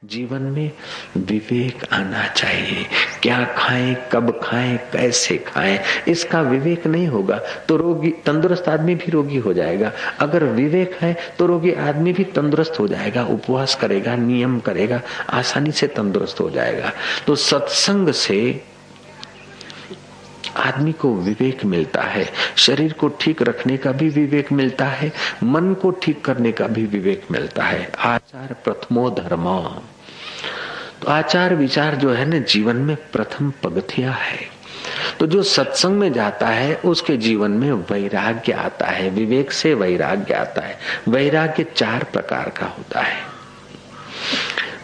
जीवन में विवेक आना चाहिए। क्या खाएं, कब खाएं, कैसे खाएं, इसका विवेक नहीं होगा तो रोगी, तंदुरुस्त आदमी भी रोगी हो जाएगा। अगर विवेक है तो रोगी आदमी भी तंदुरुस्त हो जाएगा, उपवास करेगा, नियम करेगा, आसानी से तंदुरुस्त हो जाएगा। तो सत्संग से आदमी को विवेक मिलता है, शरीर को ठीक रखने का भी विवेक मिलता है, मन को ठीक करने का भी विवेक मिलता है। आचार प्रथमो धर्म, तो आचार विचार जो है ना जीवन में प्रथम पगथिया है। तो जो सत्संग में जाता है उसके जीवन में वैराग्य आता है, विवेक से वैराग्य आता है। वैराग्य 4 प्रकार का होता है।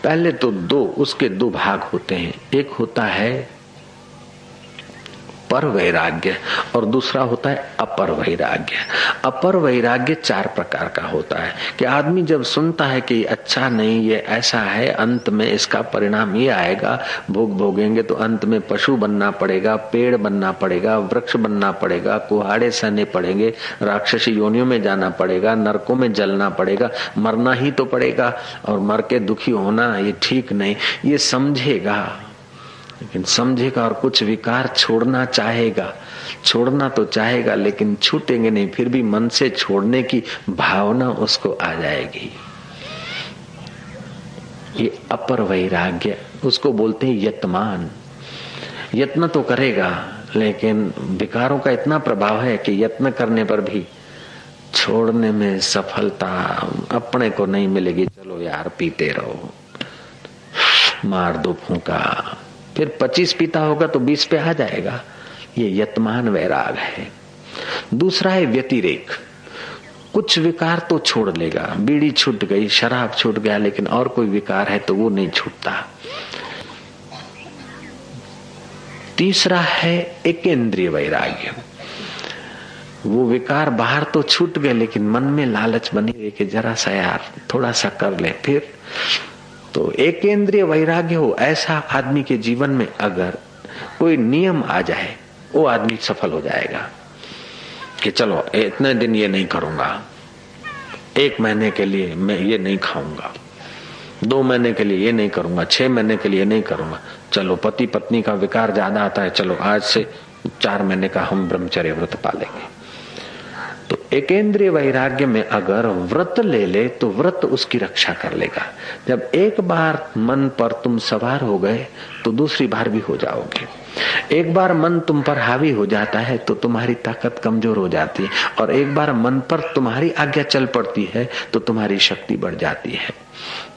पहले तो उसके दो भाग होते हैं। एक होता है पर वैराग्य और दूसरा होता है अपर वैराग्य। अपर वैराग्य 4 प्रकार का होता है कि आदमी जब सुनता है कि अच्छा नहीं, ये ऐसा है, अंत में इसका परिणाम ये आएगा, भोग भोगेंगे तो अंत में पशु बनना पड़ेगा, पेड़ बनना पड़ेगा, वृक्ष बनना पड़ेगा, कुहाड़े सहने पड़ेंगे, राक्षसी योनियों में जाना पड़ेगा, नरकों में जलना पड़ेगा, मरना ही तो पड़ेगा और मर के दुखी होना ये ठीक नहीं, ये समझेगा। लेकिन समझेगा और कुछ विकार छोड़ना चाहेगा, छोड़ना तो चाहेगा लेकिन छूटेंगे नहीं, फिर भी मन से छोड़ने की भावना उसको आ जाएगी। ये अपर वैराग्य, उसको बोलते हैं यतमान। यत्न तो करेगा लेकिन विकारों का इतना प्रभाव है कि यत्न करने पर भी छोड़ने में सफलता अपने को नहीं मिलेगी। चलो यार पीते रहो, मार दो फूंका, फिर 25 पीता होगा तो 20 पे आ जाएगा। ये यतमान वैराग है। दूसरा है व्यतिरेक। कुछ विकार तो छोड़ लेगा, बीड़ी छूट गई, शराब छूट गया, लेकिन और कोई विकार है तो वो नहीं छूटता। तीसरा है एकेंद्रीय वैराग्य। वो विकार बाहर तो छूट गए लेकिन मन में लालच बनी रही कि जरा सा यार थोड़ा सा कर ले। फिर तो एकेंद्रीय वैराग्य हो, ऐसा आदमी के जीवन में अगर कोई नियम आ जाए वो आदमी सफल हो जाएगा कि चलो इतने दिन ये नहीं करूंगा, 1 महीने के लिए मैं ये नहीं खाऊंगा, 2 महीने के लिए ये नहीं करूंगा, 6 महीने के लिए नहीं करूंगा। चलो पति पत्नी का विकार ज्यादा आता है, चलो आज से 4 महीने का हम ब्रह्मचर्य व्रत पालेंगे। तो एकेंद्रीय वैराग्य में अगर व्रत ले ले तो व्रत उसकी रक्षा कर लेगा। जब एक बार मन पर तुम सवार हो गए तो दूसरी बार भी हो जाओगे। एक बार मन तुम पर हावी हो जाता है तो तुम्हारी ताकत कमजोर हो जाती है, और एक बार मन पर तुम्हारी आज्ञा चल पड़ती है तो तुम्हारी शक्ति बढ़ जाती है।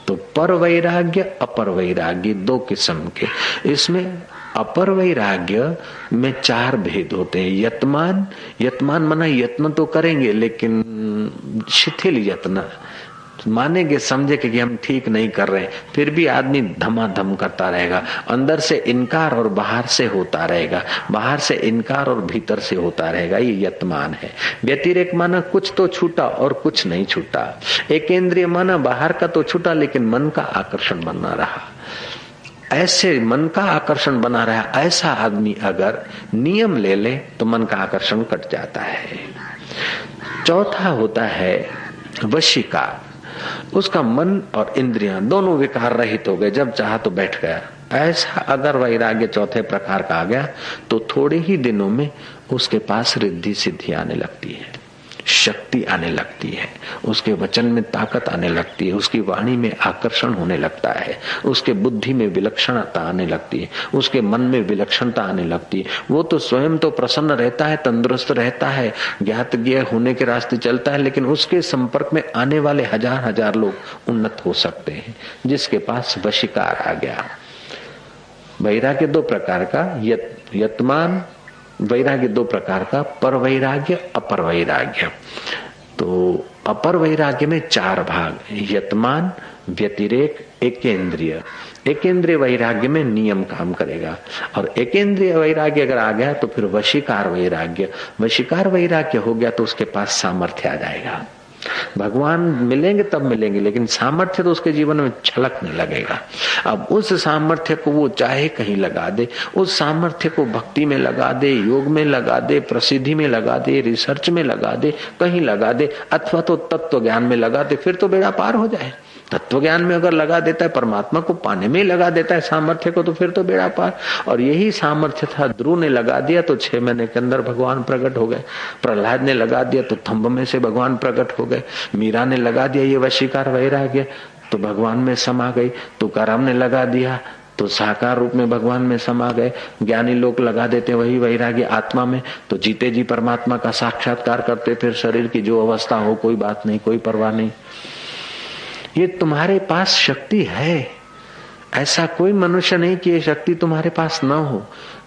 तो पर वैराग्य अपर वैराग्य 2 किस्म के। इसमें अपर वैराग्य में 4 भेद होते हैं। यतमान, यतमान माना यत्न तो करेंगे लेकिन शिथिल यत्न, मानेंगे समझे कि हम ठीक नहीं कर रहे, फिर भी आदमी धमाधम करता रहेगा। अंदर से इनकार और बाहर से होता रहेगा, बाहर से इनकार और भीतर से होता रहेगा। ये यतमान है। व्यतिरेक माना कुछ तो छूटा और कुछ नहीं छूटा। एकेंद्रीय माना बाहर का तो छूटा लेकिन मन का आकर्षण बना रहा। ऐसे मन का आकर्षण बना रहा, ऐसा आदमी अगर नियम ले ले तो मन का आकर्षण कट जाता है। चौथा होता है वशीकार। उसका मन और इंद्रियां दोनों विकार रहित हो गए, जब चाहा तो बैठ गया। ऐसा अगर वैराग्य चौथे प्रकार का आ गया तो थोड़े ही दिनों में उसके पास रिद्धि सिद्धि आने लगती है, शक्ति आने लगती है, उसके वचन में ताकत आने लगती है, उसकी वाणी में आकर्षण होने लगता है, उसके बुद्धि में विलक्षणता आने लगती है, उसके मन में विलक्षणता आने लगती है। वो तो स्वयं तो प्रसन्न रहता है, तंदुरुस्त रहता है, ज्ञात ज्ञेय होने के रास्ते चलता है, लेकिन उसके संपर्क में आने वाले हजार लोग उन्नत हो सकते हैं जिसके पास वशीकार आ गया। वैराग्य 2 प्रकार का, यतमान वैराग्य 2 प्रकार का, पर वैराग्य अपर वैराग्य। तो अपर वैराग्य में 4 भाग, यतमान, व्यतिरेक, एकेंद्रीय। एकेंद्रीय वैराग्य में नियम काम करेगा, और एकेंद्रीय वैराग्य अगर आ गया तो फिर वशीकार वैराग्य। वशीकार वैराग्य हो गया तो उसके पास सामर्थ्य आ जाएगा। भगवान मिलेंगे तब मिलेंगे, लेकिन सामर्थ्य तो उसके जीवन में छलकने लगेगा। अब उस सामर्थ्य को वो चाहे कहीं लगा दे, उस सामर्थ्य को भक्ति में लगा दे, योग में लगा दे, प्रसिद्धि में लगा दे, रिसर्च में लगा दे, कहीं लगा दे, अथवा तो तत्व ज्ञान में लगा दे, फिर तो बेड़ा पार हो जाए। तत्व ज्ञान में अगर लगा देता है, परमात्मा को पाने में ही लगा देता है सामर्थ्य को, तो फिर तो बेड़ा पार। और यही सामर्थ्य था, ध्रुव ने लगा दिया तो 6 महीने के अंदर भगवान प्रकट हो गए। प्रहलाद ने लगा दिया तो थंब में से भगवान प्रकट हो गए। मीरा ने लगा दिया ये वशीकार वैराग्य तो भगवान में समा गई। तुकाराम ने लगा दिया तो साकार रूप में भगवान में समा गए। ज्ञानी लोग लगा देते वही वैराग्य आत्मा में, तो जीते जी परमात्मा का साक्षात्कार करते। फिर शरीर की जो अवस्था हो कोई बात नहीं, कोई परवाह नहीं। ये तुम्हारे पास शक्ति है, ऐसा कोई मनुष्य नहीं कि ये शक्ति तुम्हारे पास न हो।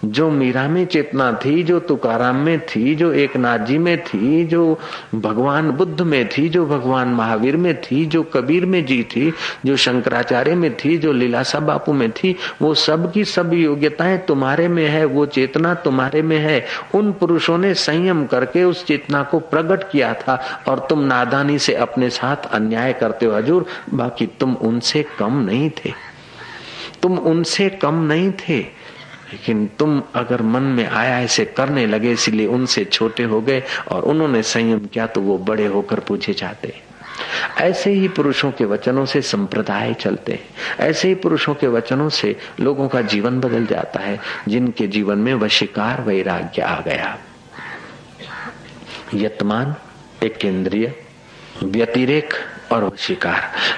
जो मीरा में चेतना थी, जो तुकाराम में थी, जो एकनाथ जी में थी, जो भगवान बुद्ध में थी, जो भगवान महावीर में थी, जो कबीर में जी थी, जो शंकराचार्य में थी, जो लीलासा बापू में थी, वो सब की सब योग्यताएं तुम्हारे में है, वो चेतना तुम्हारे में है। उन पुरुषों ने संयम करके उस चेतना को प्रकट किया था और तुम नादानी से अपने साथ अन्याय करते हो हजूर। बाकी तुम उनसे कम नहीं थे, तुम उनसे कम नहीं थे, लेकिन तुम अगर मन में आया ऐसे करने लगे, इसलिए उनसे छोटे हो गए और उन्होंने संयम किया तो वो बड़े होकर पूछे जाते। ऐसे ही पुरुषों के वचनों से संप्रदाय चलते हैं, ऐसे ही पुरुषों के वचनों से लोगों का जीवन बदल जाता है, जिनके जीवन में वशीकार वैराग्य आ गया। यतमान, एकेंद्रिय, व्यतिरेक और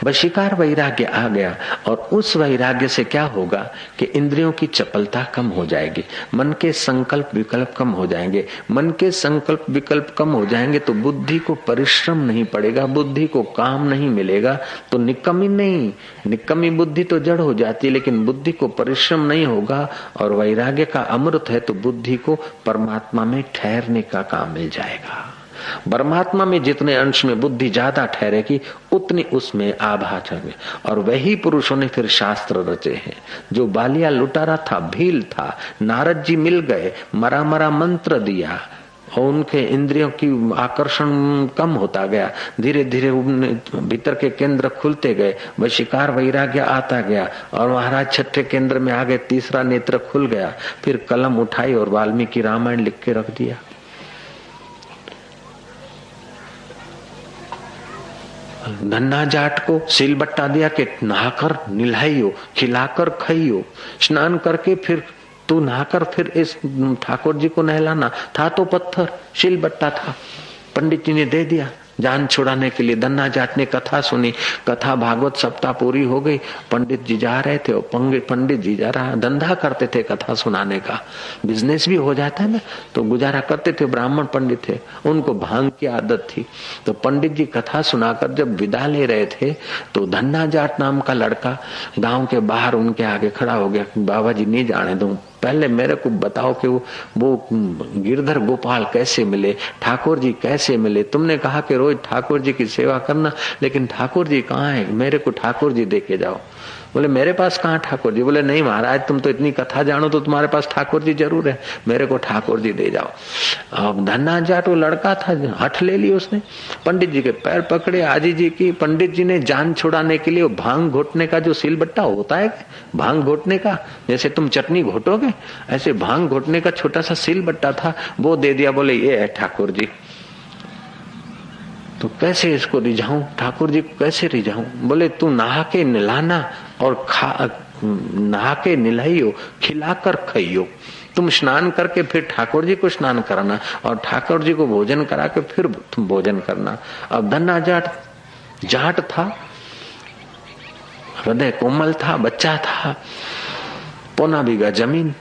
वशीकार वैराग्य आ गया। और उस वैराग्य से क्या होगा कि इंद्रियों की चपलता कम हो जाएगी, मन के संकल्प विकल्प कम हो जाएंगे। मन के संकल्प विकल्प कम हो जाएंगे तो बुद्धि को परिश्रम नहीं पड़ेगा, बुद्धि को काम नहीं मिलेगा, तो निकम्मी बुद्धि तो जड़ हो जाती है, लेकिन बुद्धि को परिश्रम नहीं होगा। और वैराग्य का अमृत है तो बुद्धि को परमात्मा में ठहरने का काम मिल जाएगा। परमात्मा में जितने अंश में बुद्धि ज्यादा ठहरेगी उतनी उसमें आभा चढ़े। और वही पुरुषों ने फिर शास्त्र रचे हैं। जो बालिया लुटारा था, भील था, नारद जी मिल गए, मरा मरा मंत्र दिया और उनके इंद्रियों की आकर्षण कम होता गया। धीरे धीरे भीतर के केंद्र खुलते गए, वशीकार वैराग्य आता गया और महाराज छठे केंद्र में आ गए, तीसरा नेत्र खुल गया। फिर कलम उठाई और वाल्मीकि रामायण लिख के रख दिया। धन्ना जाट को सील बट्टा दिया कि नहाकर निल्हाइयो, खिलाकर खाइयो, स्नान करके फिर तू नहाकर फिर इस ठाकुर जी को नहलाना। था तो पत्थर, सील बट्टा था, पंडित जी ने दे दिया जान छुड़ाने के लिए। धन्ना जाट ने कथा सुनी, कथा भागवत सप्ताह पूरी हो गई। पंडित जी जा रहे थे और पंडित जी जा रहा, धंधा करते थे कथा सुनाने का, बिजनेस भी हो जाता है ना, तो गुजारा करते थे। ब्राह्मण पंडित थे, उनको भांग की आदत थी। तो पंडित जी कथा सुनाकर जब विदा ले रहे थे तो धन्ना जाट नाम का लड़का गांव के बाहर उनके आगे खड़ा हो गया। बाबा जी नहीं जाने दूं, पहले मेरे को बताओ कि वो गिरधर गोपाल कैसे मिले, ठाकुर जी कैसे मिले। तुमने कहा कि रोज ठाकुर जी की सेवा करना, लेकिन ठाकुर जी कहाँ है, मेरे को ठाकुर जी दे के जाओ। बोले मेरे पास कहाँ ठाकुर जी। बोले नहीं महाराज, तुम तो इतनी कथा जानो तो तुम्हारे पास ठाकुर जी जरूर है, मेरे को ठाकुर जी दे जाओ। अब धन्ना जाट वो लड़का था, हठ ले ली उसने, पंडित जी के पैर पकड़े आजी जी की। पंडित जी ने जान छुड़ाने के लिए वो भांग घोटने का जो सिलबट्टा होता है, भांग घोटने का, जैसे तुम चटनी घोटोगे ऐसे भांग घोटने का छोटा सा सिलबट्टा था, वो दे दिया। बोले ये है ठाकुर जी। तो कैसे इसको रिझाऊं, ठाकुर जी को कैसे रिझाऊं। बोले तू नहा के निलाना और नहा के निलाइयो, खिलाकर खाइयो। तुम स्नान करके फिर ठाकुर जी को स्नान कराना और ठाकुर जी को भोजन करा के फिर तुम भोजन करना। अब धन्ना जाट था, हृदय कोमल था, बच्चा था, पौना बीघा जमीन,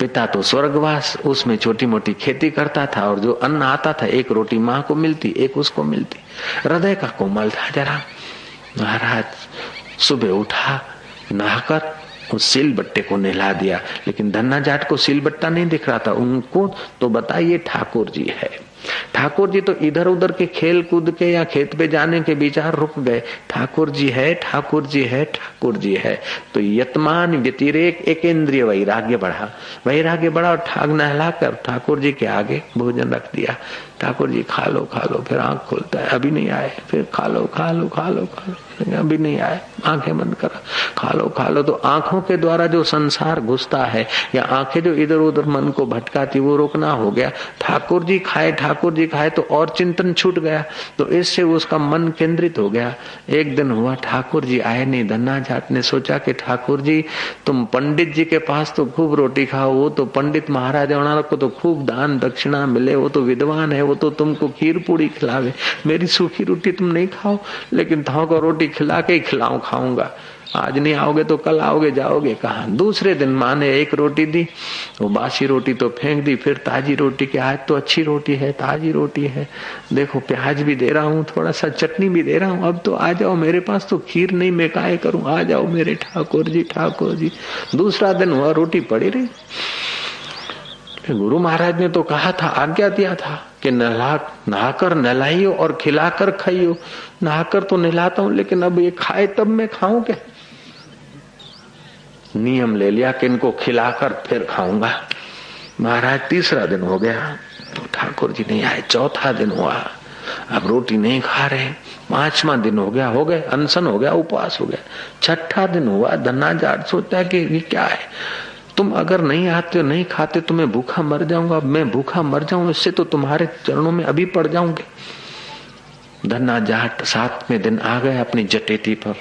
पिता तो स्वर्गवास, उसमें छोटी मोटी खेती करता था और जो अन्न आता था एक रोटी माँ को मिलती, एक उसको मिलती। हृदय का कोमल था जरा। महाराज सुबह उठा, नहाकर उस सिल बट्टे को नहला दिया, लेकिन धन्ना जाट को सिल बट्टा नहीं दिख रहा था। उनको तो बताइए ठाकुर जी है। ठाकुर जी तो इधर उधर के खेल कूद के या खेत पे जाने के विचार रुक गए। ठाकुर जी है, ठाकुर जी है, ठाकुर जी है। तो यतमान, व्यतिरेक, एकेंद्रिय वैराग्य बढ़ा और ठाक नहला कर ठाकुर जी के आगे भोजन रख दिया। ठाकुर जी खा लो खा लो, फिर आंख खोलता है, अभी नहीं आए, फिर खा लो खा लो खा लो खा लो, अभी नहीं आए, आंखें बंद करा, खा लो खा लो। तो आंखों के द्वारा जो संसार घुसता है या आंखें जो इधर उधर मन को भटकाती, वो रोकना हो गया। ठाकुर जी खाए तो और चिंतन छूट गया, तो इससे उसका मन केंद्रित हो गया। एक दिन हुआ ठाकुर जी आए नहीं, धन्ना जाट ने सोचा कि ठाकुर जी तुम पंडित जी के पास तो खूब रोटी खाओ, वो तो पंडित महाराज को तो खूब दान दक्षिणा मिले, वो तो विद्वान है, वो तो तुमको खीर पूड़ी खिलावे, मेरी सूखी रोटी तुम नहीं खाओ, लेकिन थाव को रोटी खिला के ही खाऊंगा। आज नहीं आओगे तो कल आओगे, जाओगे कहाँ। दूसरे दिन माँ ने एक रोटी दी, वो बासी रोटी तो फेंक दी, फिर ताजी रोटी के, आज तो अच्छी रोटी है, ताजी रोटी है, देखो प्याज भी दे रहा हूँ, थोड़ा सा चटनी भी दे रहा हूँ, अब तो आ जाओ, मेरे पास तो खीर नहीं, मैं काहे करूँ, आ जाओ मेरे ठाकुर जी ठाकुर जी। दूसरा दिन हुआ, रोटी पड़ी रही। गुरु महाराज ने तो कहा था, आज्ञा दिया था कि नहाकर नहलाइयो और खिलाकर खाइयो। नहाकर तो नहलाता हूं, लेकिन अब ये खाए तब मैं खाऊं क्या। नियम ले लिया कि इनको खिलाकर फिर खाऊंगा। महाराज तीसरा दिन हो गया तो ठाकुर जी नहीं आए। चौथा दिन हुआ, अब रोटी नहीं खा रहे। पांचवा दिन हो गया, अनशन हो गया, उपवास हो गया। छठा दिन हुआ, धन्ना जाट सोचता है कि ये क्या है, तुम अगर नहीं आते हो, नहीं खाते तो मैं भूखा मर जाऊंगा, मैं भूखा मर जाऊं, इससे तो तुम्हारे चरणों में अभी पड़ जाऊंगे। धन्ना जाट 7वें दिन आ गए अपनी जटेती पर।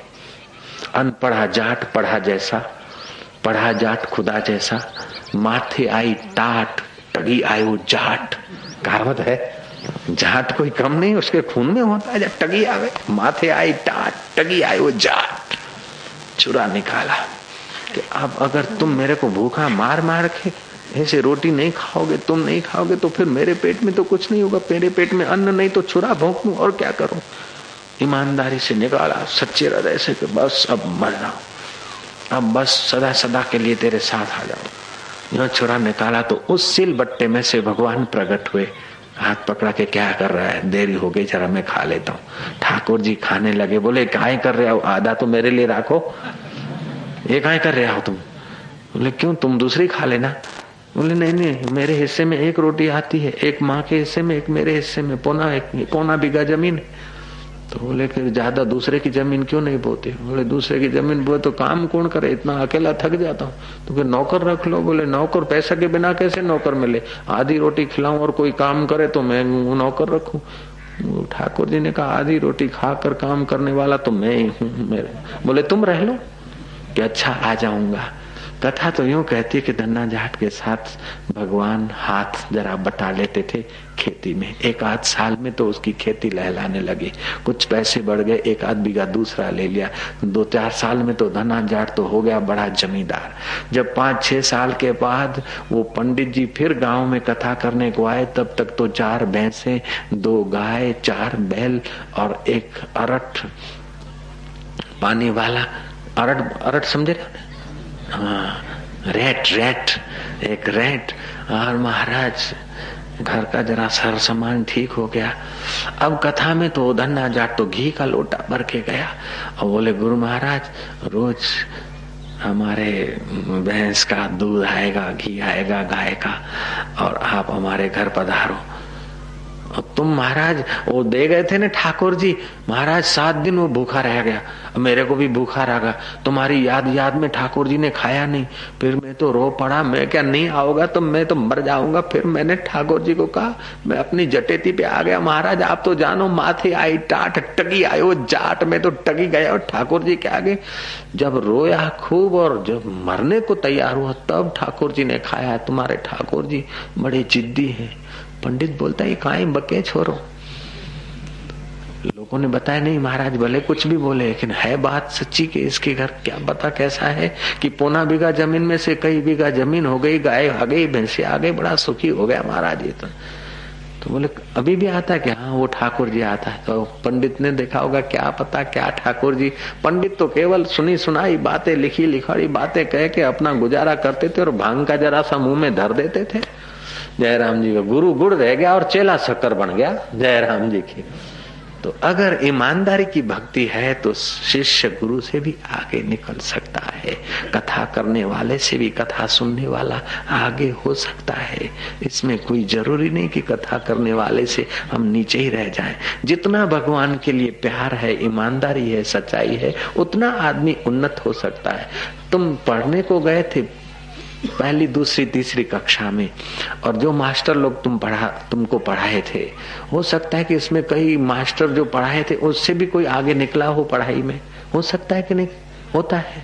अनपढ़ा जाट पढ़ा जैसा, पढ़ा जाट खुदा जैसा, माथे आई टाट टगी आयो जाट। कहावत है, जाट कोई कम नहीं, उसके खून में होता है। जब टगी आवे, माथे आई टाट टगी आयो जाट। चुरा निकाला कि अब अगर तुम मेरे को भूखा मार मार के ऐसे रोटी नहीं खाओगे, तुम नहीं खाओगे, तो फिर मेरे पेट में तो कुछ नहीं होगा, मेरे पेट में अन्न नहीं तो छुरा भोंक लूं और क्या करूं। ईमानदारी से निकाला, सच्चे हृदय से कि बस अब मर जाऊं, अब बस सदा सदा के लिए तेरे साथ आ जाऊं। जो छुरा निकाला तो उस सिल बट्टे में से भगवान प्रकट हुए। हाथ पकड़ा के, क्या कर रहा है, देरी हो गई, जरा मैं खा लेता हूँ। ठाकुर जी खाने लगे। बोले काय कर रहे हो, आधा तो मेरे लिए रखो, ये काय कर रहे हो तुम। बोले क्यों, तुम दूसरी खा लेना। बोले नहीं, मेरे हिस्से में एक रोटी आती है, एक माँ के हिस्से में, एक मेरे हिस्से में, पौना बीघा जमीन है। तो बोले कि ज्यादा दूसरे की जमीन क्यों नहीं बोते। बोले दूसरे की जमीन बोए तो काम कौन करे, इतना अकेला थक जाता हूँ। तो फिर नौकर रख लो। बोले नौकर, पैसा के बिना कैसे नौकर मिले, आधी रोटी खिलाऊं और कोई काम करे तो मैं नौकर रखूं। ठाकुर जी ने कहा आधी रोटी खाकर काम करने वाला तो मैं ही हूँ। मेरे बोले तुम रह लो, कि अच्छा आ जाऊंगा। कथा तो यूं कहती है कि धन्ना जाट के साथ भगवान हाथ जरा बटा लेते थे खेती में। एक आध साल में तो उसकी खेती लहलाने लगी, कुछ पैसे बढ़ गए, एक आध बीघा दूसरा ले लिया। 2-4 साल में तो धन्ना जाट तो हो गया बड़ा जमींदार। जब 5-6 साल के बाद वो पंडित जी फिर गांव में कथा करने को आए, तब तक तो 4 भैंसे, 2 गाय, 4 बैल और एक अरठ पानी वाला, अरठ समझे, हाँ रेट, एक रेट। और महाराज घर का जरा सर सामान ठीक हो गया। अब कथा में तो धन्ना जाट तो घी का लोटा भर के गया और बोले गुरु महाराज रोज हमारे भैंस का दूध आएगा, घी आएगा गाय का, और आप हमारे घर पधारो। तुम महाराज वो दे गए थे ना ठाकुर जी, महाराज 7 दिन वो भूखा रह गया, मेरे को भी भूखा रह गया, तुम्हारी याद में ठाकुर जी ने खाया नहीं, फिर मैं तो रो पड़ा, मैं क्या नहीं आओगा तो मैं तो मर जाऊंगा। फिर मैंने ठाकुर जी को कहा, मैं अपनी जटेती पे आ गया, महाराज आप तो जानो माथे आई टाट टगी आयो जाट, में तो टगी गया और ठाकुर जी के आगे जब रोया खूब और जब मरने को तैयार हुआ तब ठाकुर जी ने खाया। तुम्हारे ठाकुर जी बड़े जिद्दी है। पंडित बोलता है काहे बके छोरो। लोगों ने बताया नहीं महाराज भले कुछ भी बोले, लेकिन है बात सच्ची कि इसके घर क्या पता कैसा है कि पौना बीघा जमीन में से कई बीघा जमीन हो गई, गाय आ गई, भैंसे आ गई, बड़ा सुखी हो गया महाराज ये तो बोले अभी भी आता है कि हाँ वो ठाकुर जी आता है। तो पंडित ने देखा होगा, क्या पता क्या ठाकुर जी। पंडित तो केवल सुनी सुनाई बातें, लिखी लिखाड़ी बातें कह के अपना गुजारा करते थे और भांग का जरा सा मुंह में धर देते थे। जयराम जी का गुरु गुड़ रह गया और चेला शक्कर बन गया। जयराम जी की तो अगर ईमानदारी की भक्ति है तो शिष्य गुरु से भी आगे निकल सकता है, कथा करने वाले से भी कथा सुनने वाला आगे हो सकता है। इसमें कोई जरूरी नहीं कि कथा करने वाले से हम नीचे ही रह जाएं। जितना भगवान के लिए प्यार है, ईमानदारी है, सच्चाई है, उतना आदमी उन्नत हो सकता है। तुम पढ़ने को गए थे पहली, दूसरी, तीसरी कक्षा में, और जो मास्टर लोग तुमको पढ़ाए थे, हो सकता है कि इसमें कई मास्टर जो पढ़ाए थे उससे भी कोई आगे निकला हो पढ़ाई में, हो सकता है कि नहीं होता है।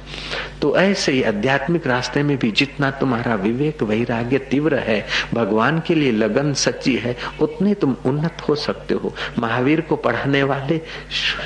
तो ऐसे ही आध्यात्मिक रास्ते में भी जितना तुम्हारा विवेक वैराग्य तीव्र है, भगवान के लिए लगन सच्ची है, उतने तुम उन्नत हो सकते हो। महावीर को पढ़ाने वाले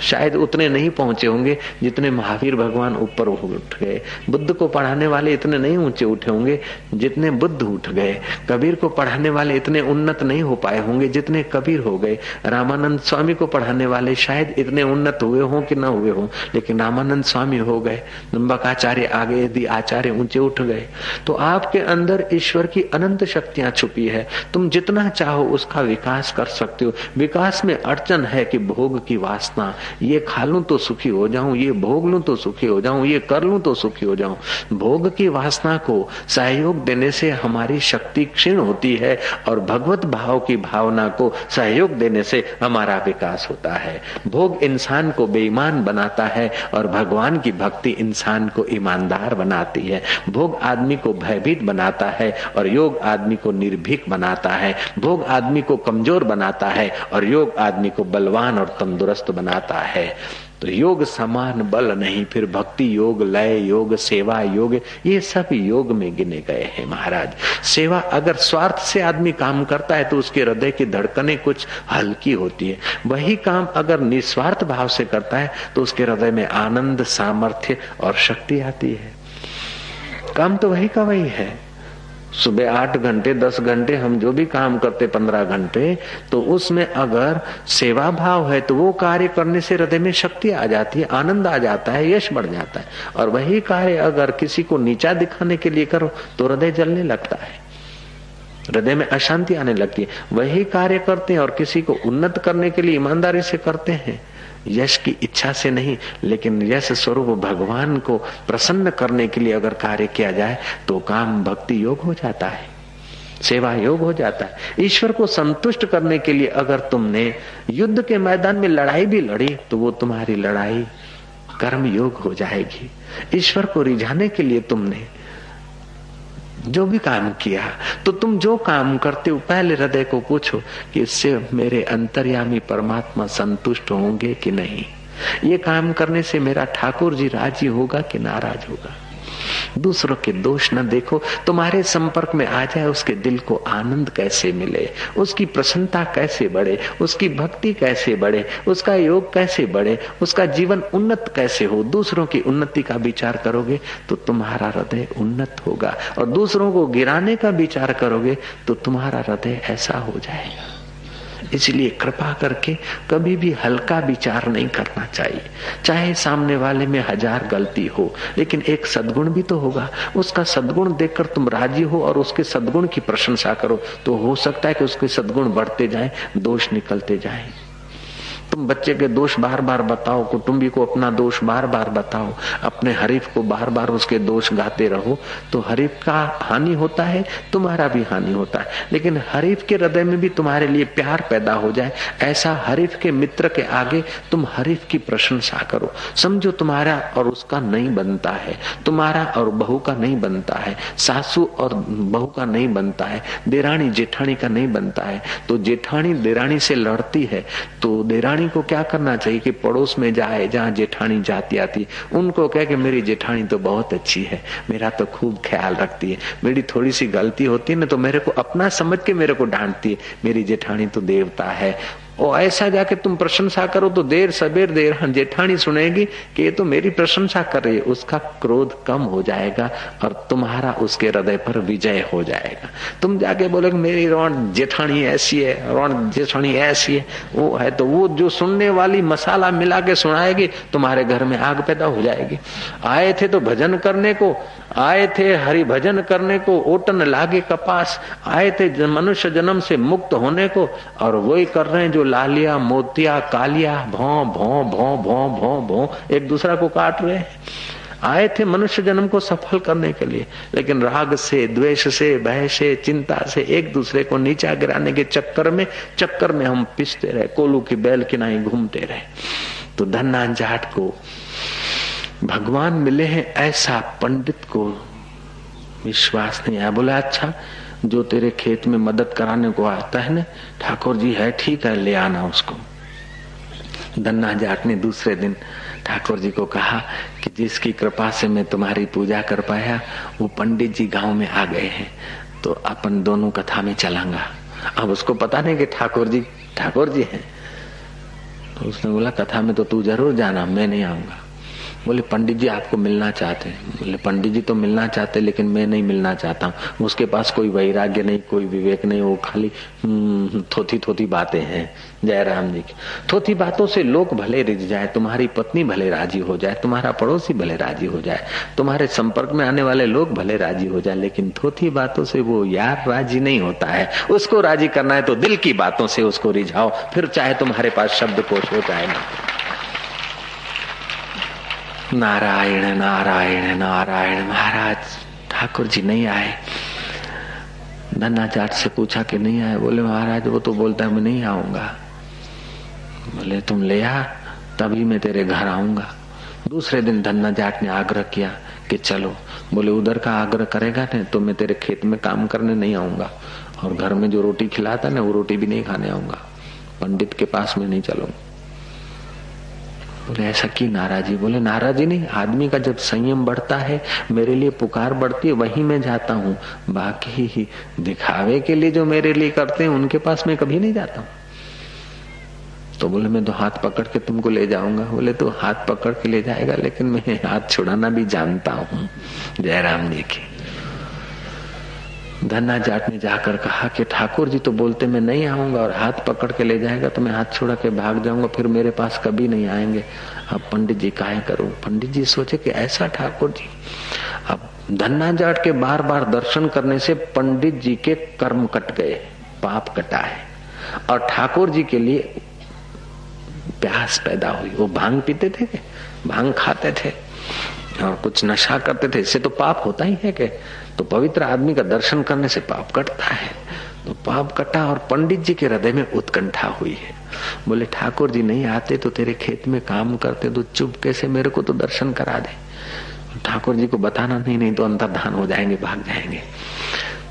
शायद उतने नहीं पहुंचे होंगे जितने महावीर भगवान ऊपर उठ गए। बुद्ध को पढ़ाने वाले इतने नहीं ऊंचे उठे होंगे जितने बुद्ध उठ गए। कबीर को पढ़ाने वाले इतने उन्नत नहीं हो पाए होंगे जितने कबीर हो गए। रामानंद स्वामी को पढ़ाने वाले शायद इतने उन्नत हुए हों कि न हुए हों, लेकिन रामानंद स्वामी हो गए। नंबकाचार्य आगे यदि आचार्य ऊंचे उठ गए। तो आपके अंदर ईश्वर की अनंत शक्तियां छुपी है, तुम जितना चाहो उसका विकास कर सकते हो। विकास में अड़चन है कि भोग की वासना, ये खा लूं तो सुखी हो जाऊं, ये भोग लूं तो सुखी हो जाऊं, ये कर लूं तो सुखी हो जाऊं। भोग की वासना को सहयोग देने से हमारी शक्ति क्षीण होती है और भगवत भाव की भावना को सहयोग देने से हमारा विकास होता है। भोग इंसान को बेईमान बनाता है और भगवान की भक्ति इंसान को ईमानदार बनाती है। भोग आदमी को भयभीत बनाता है और योग आदमी को निर्भीक बनाता है। भोग आदमी को कमजोर बनाता है और योग आदमी को बलवान और तंदुरुस्त बनाता है। तो योग समान बल नहीं, फिर भक्ति योग, लय योग, सेवा योग, ये सब योग में गिने गए हैं महाराज। सेवा अगर स्वार्थ से आदमी काम करता है तो उसके हृदय की धड़कनें कुछ हल्की होती है। वही काम अगर निस्वार्थ भाव से करता है तो उसके हृदय में आनंद, सामर्थ्य और शक्ति आती है। काम तो वही का वही है। सुबह 8 घंटे 10 घंटे हम जो भी काम करते 15 घंटे, तो उसमें अगर सेवा भाव है तो वो कार्य करने से हृदय में शक्ति आ जाती है, आनंद आ जाता है, यश बढ़ जाता है। और वही कार्य अगर किसी को नीचा दिखाने के लिए करो तो हृदय जलने लगता है, हृदय में अशांति आने लगती है। वही कार्य करते हैं और किसी को उन्नत करने के लिए ईमानदारी से करते हैं, यश की इच्छा से नहीं, लेकिन यश स्वरूप भगवान को प्रसन्न करने के लिए अगर कार्य किया जाए तो काम भक्ति योग हो जाता है, सेवा योग हो जाता है। ईश्वर को संतुष्ट करने के लिए अगर तुमने युद्ध के मैदान में लड़ाई भी लड़ी तो वो तुम्हारी लड़ाई कर्म योग हो जाएगी। ईश्वर को रिझाने के लिए तुमने जो भी काम किया, तो तुम जो काम करते हो पहले हृदय को पूछो कि इससे मेरे अंतर्यामी परमात्मा संतुष्ट होंगे कि नहीं। ये काम करने से मेरा ठाकुर जी राजी होगा कि नाराज होगा। दूसरों के दोष न देखो, तुम्हारे संपर्क में आ जाए उसके दिल को आनंद कैसे मिले, उसकी प्रसन्नता कैसे बढ़े, उसकी भक्ति कैसे बढ़े, उसका योग कैसे बढ़े, उसका जीवन उन्नत कैसे हो। दूसरों की उन्नति का विचार करोगे तो तुम्हारा हृदय उन्नत होगा, और दूसरों को गिराने का विचार करोगे तो तुम्हारा हृदय ऐसा हो जाएगा। इसलिए कृपा करके कभी भी हल्का विचार नहीं करना चाहिए। चाहे सामने वाले में 1000 गलती हो, लेकिन एक सद्गुण भी तो होगा। उसका सद्गुण देखकर तुम राजी हो और उसके सद्गुण की प्रशंसा करो, तो हो सकता है कि उसके सद्गुण बढ़ते जाएं, दोष निकलते जाएं। तुम बच्चे के दोष बार बार बताओ, कुटुंबी को अपना दोष बार बार बताओ, अपने हरीफ को बार बार उसके दोष गाते रहो, तो हरीफ का हानि होता है, तुम्हारा भी हानि होता है। लेकिन हरीफ के हृदय में भी तुम्हारे लिए प्यार पैदा हो जाए, ऐसा हरीफ के मित्र के आगे तुम हरीफ की प्रशंसा करो। समझो तुम्हारा और उसका नहीं बनता है, तुम्हारा और बहू का नहीं बनता है, सासू और बहू का नहीं बनता है, देरानी जेठानी का नहीं बनता है। तो जेठानी देरानी से लड़ती है तो देरानी को क्या करना चाहिए कि पड़ोस में जाए जहाँ जेठानी जाती आती, उनको कहे कि मेरी जेठानी तो बहुत अच्छी है, मेरा तो खूब ख्याल रखती है, मेरी थोड़ी सी गलती होती है ना तो मेरे को अपना समझ के मेरे को डांटती है, मेरी जेठानी तो देवता है। और ऐसा जाके तुम प्रशंसा करो तो देर सबेर देर जेठानी सुनेगी कि ये तो मेरी प्रशंसा कर रही है, उसका क्रोध कम हो जाएगा और तुम्हारा उसके हृदय पर विजय हो जाएगा। तुम जाके बोलोगे मेरी रौन जेठानी ऐसी है, रौन जेठानी ऐसी है, वो है, तो वो जो सुनने वाली मसाला मिला के सुनाएगी, तुम्हारे घर में आग पैदा हो जाएगी। आए थे तो भजन करने को, आए थे हरि भजन करने को, ओटन लागे कपास, आए थे मनुष्य जन्म से मुक्त होने को, और वही कर रहे हैं जो लालिया मोतिया कालिया भौं भौं भौं भौं भौं भौं एक दूसरा को काट रहे हैं। आए थे मनुष्य जन्म को सफल करने के लिए, लेकिन राग से, द्वेष से, भय से, चिंता से एक दूसरे को नीचा गिराने के चक्कर में हम पिसते रहे, कोलू की बैल की नाई घूमते रहे। तो धन्ना जाट को भगवान मिले हैं ऐसा पंडित को विश्वास नहीं आया। बोला अच्छा जो तेरे खेत में मदद कराने को आता है ना, ठाकुर जी है, ठीक है, ले आना उसको। धन्ना जाट ने दूसरे दिन ठाकुर जी को कहा कि जिसकी कृपा से मैं तुम्हारी पूजा कर पाया वो पंडित जी गांव में आ गए हैं, तो अपन दोनों कथा में चलांगा। अब उसको पता नहीं कि ठाकुर जी हैं। तो उसने बोला कथा में तो तू जरूर जाना, मैं नहीं आऊंगा। बोले पंडित जी आपको मिलना चाहते हैं। बोले पंडित जी तो मिलना चाहते लेकिन मैं नहीं मिलना चाहता हूँ। उसके पास कोई वैराग्य नहीं, कोई विवेक नहीं, वो खाली थोथी बातें हैं। जयराम जी की थोथी बातों से लोग भले रिझ जाए, तुम्हारी पत्नी भले राजी हो जाए, तुम्हारा पड़ोसी भले राजी हो जाए, तुम्हारे संपर्क में आने वाले लोग भले राजी हो जाए, लेकिन थोथी बातों से वो यार राजी नहीं होता है। उसको राजी करना है तो दिल की बातों से उसको रिझाओ, फिर चाहे तुम्हारे पास शब्दकोश हो चाहे ना। नारायण नारायण नारायण। महाराज ठाकुर जी नहीं आए। धन्ना जाट से पूछा कि नहीं आए। बोले महाराज वो तो बोलता है मैं नहीं आऊंगा। बोले तुम ले आ, तभी मैं तेरे घर आऊंगा। दूसरे दिन धन्ना जाट ने आग्रह किया कि चलो। बोले उधर का आग्रह करेगा ना तो मैं तेरे खेत में काम करने नहीं आऊंगा, और घर में जो रोटी खिलाता ना वो रोटी भी नहीं खाने आऊंगा, पंडित के पास में नहीं चलूंगा। बोले ऐसा की नाराजी? बोले नाराजी नहीं, आदमी का जब संयम बढ़ता है, मेरे लिए पुकार बढ़ती है, वहीं मैं जाता हूँ। बाकी ही दिखावे के लिए जो मेरे लिए करते हैं उनके पास मैं कभी नहीं जाता हूँ। तो बोले मैं तो हाथ पकड़ के तुमको ले जाऊंगा। बोले तो हाथ पकड़ के ले जाएगा, लेकिन मैं हाथ छुड़ाना भी जानता हूँ। जयराम जी की। धन्ना जाट ने जाकर कहा कि ठाकुर जी तो बोलते मैं नहीं आऊंगा, और हाथ पकड़ के ले जाएगा तो मैं हाथ छोड़ा के भाग जाऊंगा, फिर मेरे पास कभी नहीं आएंगे। अब पंडित जी काहे करूं? पंडित जी सोचे कि ऐसा ठाकुर जी। अब धन्ना जाट के बार बार दर्शन करने से पंडित जी के कर्म कट गए, पाप कटा है, और ठाकुर जी के लिए प्यास पैदा हुई। वो भांग पीते थे, भांग खाते थे और कुछ नशा करते थे, इससे तो पाप होता ही है कि तो पवित्र आदमी का दर्शन करने से पाप कटता है। तो पाप कटा और पंडित जी के हृदय में उत्कंठा हुई है। बोले ठाकुर जी नहीं आते तो तेरे खेत में काम करते तो चुपके से मेरे को तो दर्शन करा दे। ठाकुर जी को बताना नहीं तो अंतर्धान हो जाएंगे, भाग जाएंगे।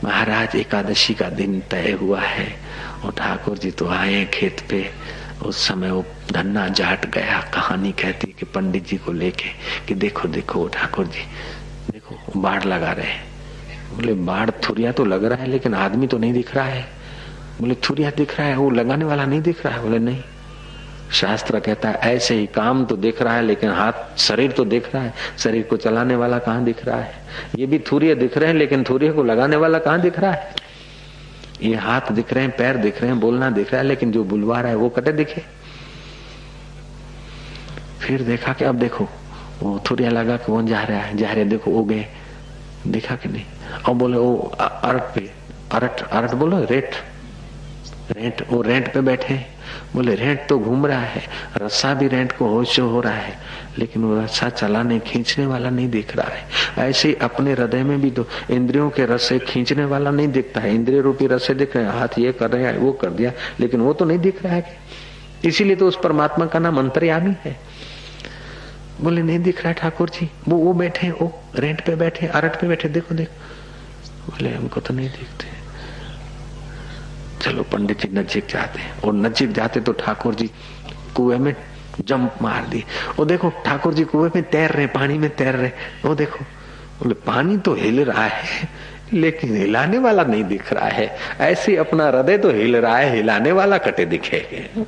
महाराज एकादशी का दिन तय हुआ है और ठाकुर जी तो आए खेत पे। उस समय वो धन्ना जाट गया। कहानी कहती कि पंडित जी को लेके कि देखो देखो ठाकुर जी देखो बाढ़ लगा रहे हैं। बोले बाढ़ थुरिया तो लग रहा है लेकिन आदमी तो नहीं दिख रहा है। बोले थुरिया दिख रहा है, वो लगाने वाला नहीं दिख रहा है। बोले नहीं, शास्त्र कहता है ऐसे ही काम तो दिख रहा है लेकिन हाथ शरीर तो दिख रहा है, शरीर को चलाने वाला कहाँ दिख रहा है। ये भी थुरिया दिख रहे हैं लेकिन थुरिया को लगाने वाला कहाँ दिख रहा है। ये हाथ दिख रहे हैं, पैर दिख रहे हैं, बोलना दिख रहा है, लेकिन जो बुलवा रहा है वो कटे दिखे। फिर देखा कि अब देखो वो थुरिया लगा के वो जा रहे देखो वो गए, देखा कि नहीं। और बोले वो अरट पे अरट बोलो रेट वो रेंट पे बैठे। बोले रेंट तो घूम रहा है, रस्सा भी रेंट को होश हो रहा है, लेकिन वो रस्सा चलाने खींचने वाला नहीं दिख रहा है। ऐसे ही अपने हृदय में भी तो इंद्रियों के रस्से खींचने वाला नहीं दिखता है। इंद्रिय रूपी रस्से दिख रहे हैं, हाथ ये कर रहे हैं, वो कर दिया, लेकिन वो तो नहीं दिख रहा है। इसीलिए तो उस परमात्मा का नाम अंतर्यामी है। बोले नहीं दिख रहा है ठाकुर जी, वो बैठे, वो रेंट पे बैठे, अरट पे बैठे, देखो देखो। बोले हमको तो नहीं दिखते। चलो पंडित जी नजीक जाते हैं, और नजीक जाते तो ठाकुर जी कुएं में जंप मार दी। वो देखो ठाकुर जी कुएं में तैर रहे, पानी में तैर रहे। वो देखो, बोले पानी तो हिल रहा है लेकिन हिलाने वाला नहीं दिख रहा है। ऐसे अपना हृदय तो हिल रहा है, हिलाने वाला कटे दिखेगा।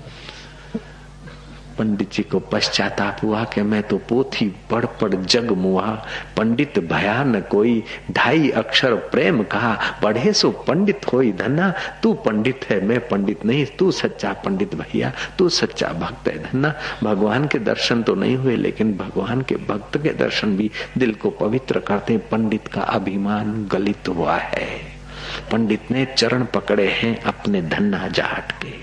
पंडित जी को पश्चाताप हुआ कि मैं तो पोथी पढ़ जग मुआ, पंडित भया न कोई, ढाई अक्षर प्रेम कहा, पढ़े सो पंडित होई। धन्ना तू पंडित है, मैं पंडित नहीं, तू सच्चा पंडित भैया, तू सच्चा भक्त है। धन्ना भगवान के दर्शन तो नहीं हुए लेकिन भगवान के भक्त के दर्शन भी दिल को पवित्र करते। पंडित का अभिमान गलित हुआ है। पंडित ने चरण पकड़े हैं अपने धन्ना जाट के।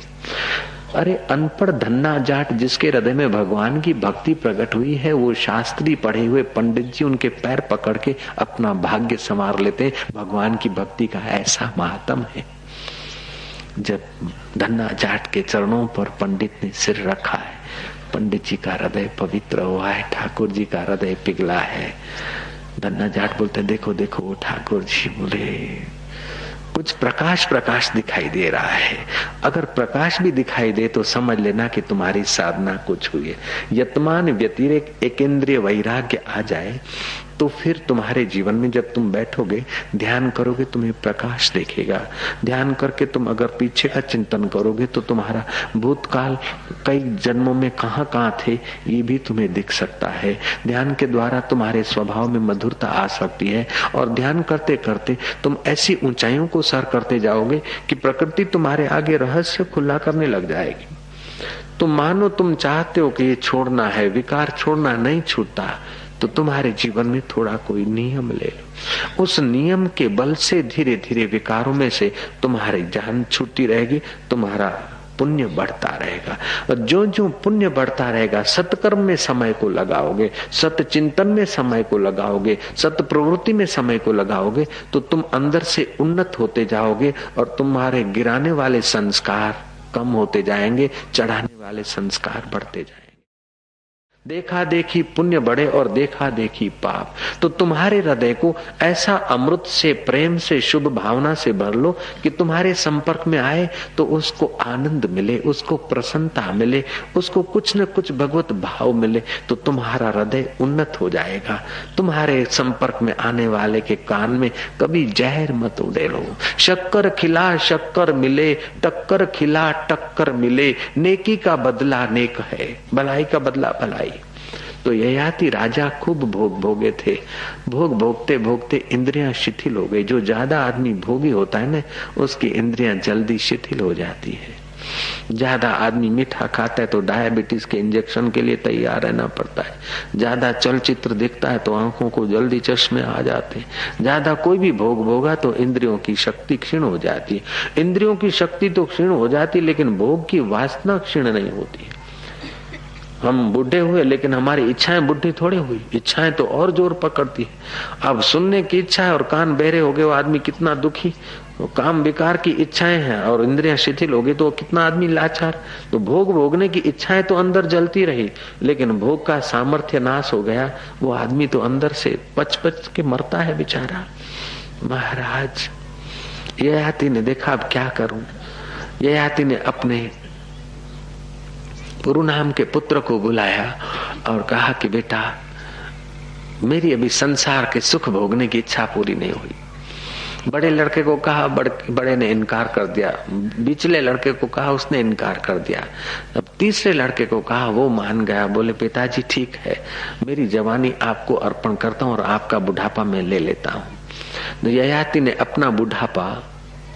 अरे अनपढ़ धन्ना जाट जिसके हृदय में भगवान की भक्ति प्रकट हुई है, वो शास्त्री पढ़े हुए पंडित जी उनके पैर पकड़ के अपना भाग्य संवार लेते हैं। भगवान की भक्ति का ऐसा महात्म है। जब धन्ना जाट के चरणों पर पंडित ने सिर रखा है, पंडित जी का हृदय पवित्र हुआ है, ठाकुर जी का हृदय पिघला है। धन्ना जाट बोलते देखो देखो वो ठाकुर जी बोले कुछ प्रकाश प्रकाश दिखाई दे रहा है। अगर प्रकाश भी दिखाई दे तो समझ लेना कि तुम्हारी साधना कुछ हुई है। यतमान व्यतिरेक एकेंद्रीय वैराग्य आ जाए तो फिर तुम्हारे जीवन में जब तुम बैठोगे ध्यान करोगे तुम्हें प्रकाश दिखेगा। ध्यान करके तुम अगर पीछे का चिंतन करोगे तो तुम्हारा भूतकाल कई जन्मों में कहाँ कहाँ थे ये भी तुम्हें दिख सकता है। ध्यान के द्वारा तुम्हारे स्वभाव में मधुरता आ सकती है और ध्यान करते करते तुम ऐसी ऊंचाइयों को सर करते जाओगे कि प्रकृति तुम्हारे आगे रहस्य खुला करने लग जाएगी। तुम मानो तुम चाहते हो कि ये छोड़ना है, विकार छोड़ना नहीं छूटता, तो तुम्हारे जीवन में थोड़ा कोई नियम ले लो। उस नियम के बल से धीरे धीरे विकारों में से तुम्हारी जान छूटती रहेगी, तुम्हारा पुण्य बढ़ता रहेगा। और जो जो पुण्य बढ़ता रहेगा, सत्कर्म में समय को लगाओगे, सत चिंतन में समय को लगाओगे, सत प्रवृत्ति में समय को लगाओगे, तो तुम अंदर से उन्नत होते जाओगे और तुम्हारे गिराने वाले संस्कार कम होते जाएंगे, चढ़ाने वाले संस्कार बढ़ते जाएंगे। देखा देखी पुण्य बढ़े और देखा देखी पाप। तो तुम्हारे हृदय को ऐसा अमृत से, प्रेम से, शुभ भावना से भर लो कि तुम्हारे संपर्क में आए तो उसको आनंद मिले, उसको प्रसन्नता मिले, उसको कुछ न कुछ भगवत भाव मिले, तो तुम्हारा हृदय उन्नत हो जाएगा। तुम्हारे संपर्क में आने वाले के कान में कभी जहर मत उड़ेलो। शक्कर खिला शक्कर मिले, टक्कर खिला टक्कर मिले, नेकी का बदला नेक है, भलाई का बदला भलाई। तो ययाति राजा खूब भोग भोगे थे। भोग भोगते भोगते इंद्रियां शिथिल हो गई। जो ज्यादा आदमी भोगी होता है ना, उसकी इंद्रियां जल्दी शिथिल हो जाती है। ज्यादा आदमी मीठा खाता है तो डायबिटीज के इंजेक्शन के लिए तैयार रहना पड़ता है। ज्यादा चलचित्र देखता है तो आंखों को जल्दी चश्मे आ जाते हैं। ज्यादा कोई भी भोग भोगा तो इंद्रियों की शक्ति क्षीण हो जाती है। इंद्रियों की शक्ति तो क्षीण हो जाती है, लेकिन भोग की वासना क्षीण नहीं होती। हम बूढ़े हुए लेकिन हमारी इच्छाएं बुढ़ी थोड़ी हुई, इच्छाएं तो और जोर पकड़ती है। अब सुनने की इच्छा है और कान बहरे हो गए, वो आदमी कितना दुखी। तो काम विकार की इच्छाएं हैं और इंद्रियां शिथिल हो गई तो कितना आदमी लाचार। तो भोग भोगने की इच्छाएं तो अंदर जलती रही, लेकिन भोग का सामर्थ्य नाश हो गया। वो आदमी तो अंदर से पच पच के मरता है बेचारा। महाराज ययाति ने देखा अब क्या करूं। ययाति ने अपने पुरु नाम के पुत्र को बुलाया और कहा कि बेटा, मेरी अभी संसार के सुख भोगने की इच्छा पूरी नहीं हुई। बड़े लड़के को कहा, बड़े ने इनकार कर दिया। बिचले लड़के को कहा, उसने इनकार कर दिया। अब तीसरे लड़के को कहा, वो मान गया। बोले पिताजी ठीक है, मेरी जवानी आपको अर्पण करता हूँ और आपका बुढ़ापा मैं ले लेता हूँ। तो ययाति ने अपना बुढ़ापा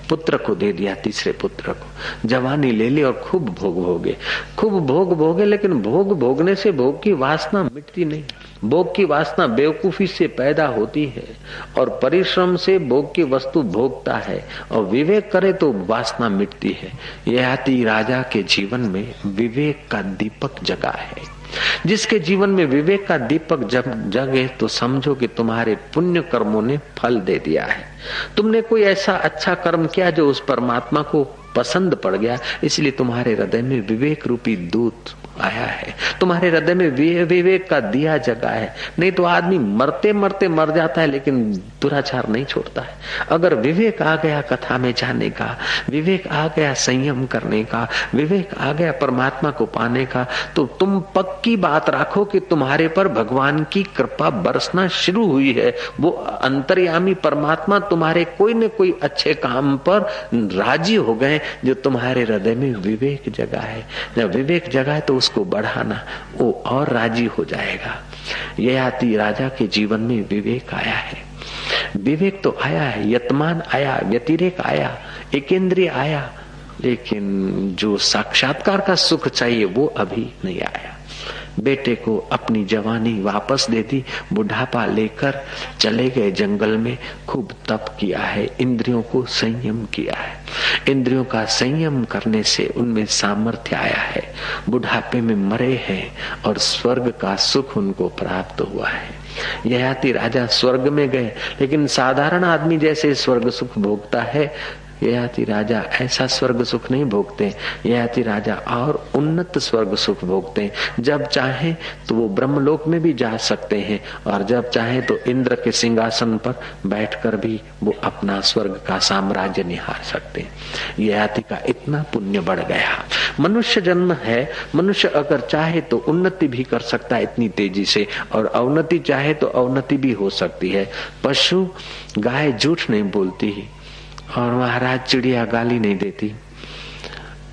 पुत्र को दे दिया, तीसरे पुत्र को। जवानी ले ली और खूब भोग भोगे, खूब भोग भोगे। लेकिन भोग भोगने से भोग की वासना मिटती नहीं। भोग की वासना बेवकूफी से पैदा होती है और परिश्रम से भोग की वस्तु भोगता है, और विवेक करे तो वासना मिटती है। ययाति राजा के जीवन में विवेक का दीपक जगा है। जिसके जीवन में विवेक का दीपक जगे तो समझो कि तुम्हारे पुण्य कर्मों ने फल दे दिया है। तुमने कोई ऐसा अच्छा कर्म किया जो उस परमात्मा को पसंद पड़ गया, इसलिए तुम्हारे हृदय में विवेक रूपी दूत आया है। तुम्हारे हृदय में विवेक का दिया जगा है। नहीं तो आदमी मरते मरते मर जाता है लेकिन दुराचार नहीं छोड़ता है। अगर विवेक आ गया कथा में जाने का, विवेक आ गया संयम करने का, विवेक आ गया परमात्मा को पाने का, तो तुम पक्की बात रखो कि तुम्हारे पर भगवान की कृपा बरसना शुरू हुई है। वो अंतर्यामी परमात्मा तुम्हारे कोई न कोई अच्छे काम पर राजी हो गए जो तुम्हारे हृदय में विवेक जगा है। जब विवेक जगा है तो उसको बढ़ाना, वो और राजी हो जाएगा। ययाति राजा के जीवन में विवेक आया है। विवेक तो आया है, यतमान आया, व्यतिरेक आया, एकेंद्रीय आया, लेकिन जो साक्षात्कार का सुख चाहिए वो अभी नहीं आया। बेटे को अपनी जवानी वापस दे दी, बुढ़ापा लेकर चले गए जंगल में, खूब तप किया है, इंद्रियों को संयम किया है। इंद्रियों का संयम करने से उनमें सामर्थ्य आया है, बुढ़ापे में मरे हैं और स्वर्ग का सुख उनको प्राप्त हुआ है। ययाति राजा स्वर्ग में गए, लेकिन साधारण आदमी जैसे स्वर्ग सुख भोगता है, ययाति राजा ऐसा स्वर्ग सुख नहीं भोगते। ययाति राजा और उन्नत स्वर्ग सुख भोगते हैं। जब चाहे तो वो ब्रह्मलोक में भी जा सकते हैं और जब चाहे तो इंद्र के सिंहासन पर बैठकर भी वो अपना स्वर्ग का साम्राज्य निहार सकते हैं। ययाति का इतना पुण्य बढ़ गया। मनुष्य जन्म है, मनुष्य अगर चाहे तो उन्नति भी कर सकता है इतनी तेजी से, और अवनति चाहे तो अवनति भी हो सकती है। पशु गाय झूठ नहीं बोलती और महाराज चिड़िया गाली नहीं देती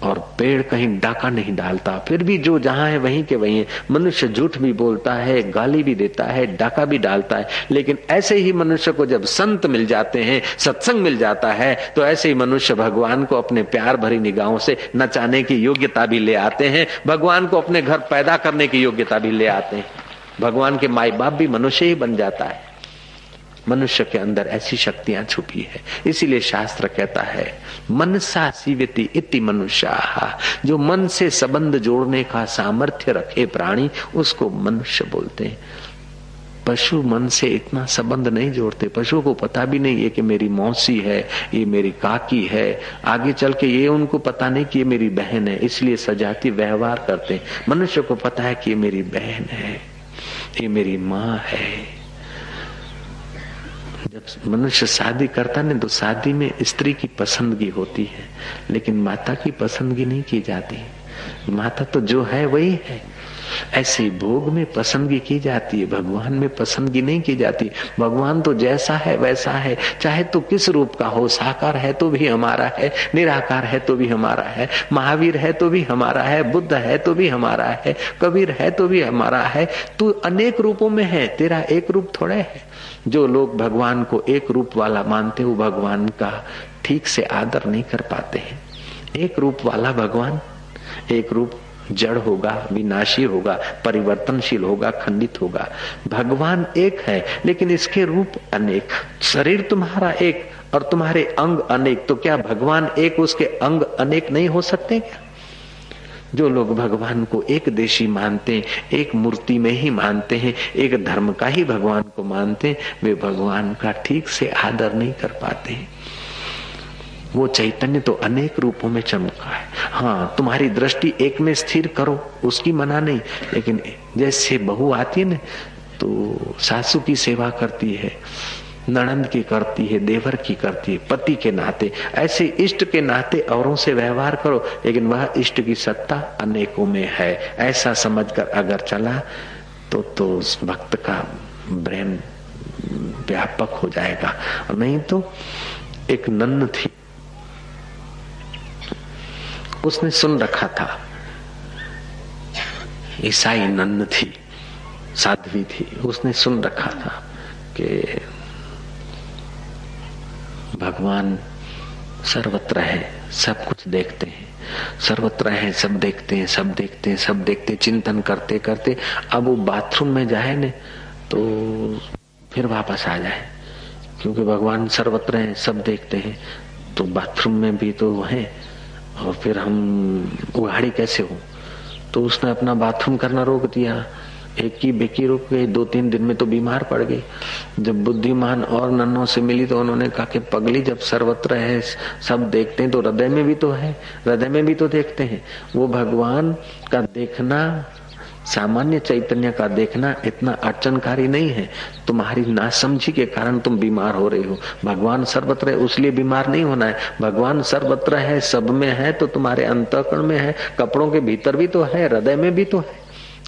और पेड़ कहीं डाका नहीं डालता, फिर भी जो जहां है वहीं के वहीं है। मनुष्य झूठ भी बोलता है, गाली भी देता है, डाका भी डालता है, लेकिन ऐसे ही मनुष्य को जब संत मिल जाते हैं, सत्संग मिल जाता है, तो ऐसे ही मनुष्य भगवान को अपने प्यार भरी निगाहों से नचाने की योग्यता भी ले आते हैं, भगवान को अपने घर पैदा करने की योग्यता भी ले आते हैं। भगवान के माई बाप भी मनुष्य ही बन जाता है। मनुष्य के अंदर ऐसी शक्तियां छुपी है। इसीलिए शास्त्र कहता है मनसा सीवति इति मनुष्याः, जो मन से संबंध जोड़ने का सामर्थ्य रखे प्राणी, उसको मनुष्य बोलते हैं। पशु मन से इतना संबंध नहीं जोड़ते। पशु को पता भी नहीं है कि मेरी मौसी है, ये मेरी काकी है, आगे चल के ये उनको पता नहीं कि ये मेरी बहन है, इसलिए सजाती व्यवहार करते हैं। मनुष्य को पता है कि ये मेरी बहन है, ये मेरी माँ है। जब मनुष्य शादी करता है तो शादी में स्त्री की पसंदगी होती है, लेकिन माता की पसंदगी नहीं की जाती। माता तो जो है वही है। ऐसे भोग में पसंदगी की जाती है, भगवान में पसंदगी नहीं की जाती। भगवान तो जैसा है वैसा है, चाहे तो किस रूप का हो, साकार है तो भी हमारा है, निराकार है तो भी हमारा है, महावीर है तो भी हमारा है, बुद्ध है तो भी हमारा है, कबीर है तो भी हमारा है। तू अनेक रूपों में है, तेरा एक रूप थोड़े है। जो लोग भगवान को एक रूप वाला मानते हो, भगवान का ठीक से आदर नहीं कर पाते हैं। एक रूप वाला भगवान, एक रूप जड़ होगा, विनाशी होगा, परिवर्तनशील होगा, खंडित होगा। भगवान एक है, लेकिन इसके रूप अनेक। शरीर तुम्हारा एक और तुम्हारे अंग अनेक, तो क्या भगवान एक, उसके अंग अनेक नहीं हो सकते क्या? जो लोग भगवान को एक देशी मानते हैं, एक मूर्ति में ही मानते हैं, एक धर्म का ही भगवान को मानते हैं, वे भगवान का ठीक से आदर नहीं कर पाते हैं। वो चैतन्य तो अनेक रूपों में चमका है। हाँ, तुम्हारी दृष्टि एक में स्थिर करो, उसकी मना नहीं, लेकिन जैसे बहू आती है ना, तो सासू की सेवा करती है, ननद की करती है, देवर की करती है, पति के नाते, ऐसे इष्ट के नाते औरों से व्यवहार करो, लेकिन वह इष्ट की सत्ता अनेकों में है, ऐसा समझकर अगर चला तो उस भक्त का ब्रेन व्यापक हो जाएगा। नहीं तो एक नन्न थी, उसने सुन रखा था, ईसाई नन्न थी, साध्वी थी, उसने सुन रखा था कि भगवान सर्वत्र है, सब कुछ देखते हैं, सर्वत्र है, सब देखते हैं, सब देखते हैं, सब देखते हैं। चिंतन करते करते अब वो बाथरूम में जाए न तो फिर वापस आ जाए, क्योंकि भगवान सर्वत्र है, सब देखते हैं, तो बाथरूम में भी तो है, और फिर हम उघाड़ी कैसे हो? तो उसने अपना बाथरूम करना रोक दिया। एक की बेकी रुक गई, 2-3 दिन में तो बीमार पड़ गई। जब बुद्धिमान और नन्नों से मिली तो उन्होंने कहा कि पगली, जब सर्वत्र है, सब देखते हैं, तो हृदय में भी तो है, हृदय में भी तो देखते हैं। वो भगवान का देखना, सामान्य चैतन्य का देखना इतना अड़चनकारी नहीं है। तुम्हारी नासमझी के कारण तुम बीमार हो रही हो। भगवान सर्वत्र है, उसलिए बीमार नहीं होना है। भगवान सर्वत्र है, सब में है, तो तुम्हारे अंतःकरण में है, कपड़ों के भीतर भी तो है, हृदय में भी तो है।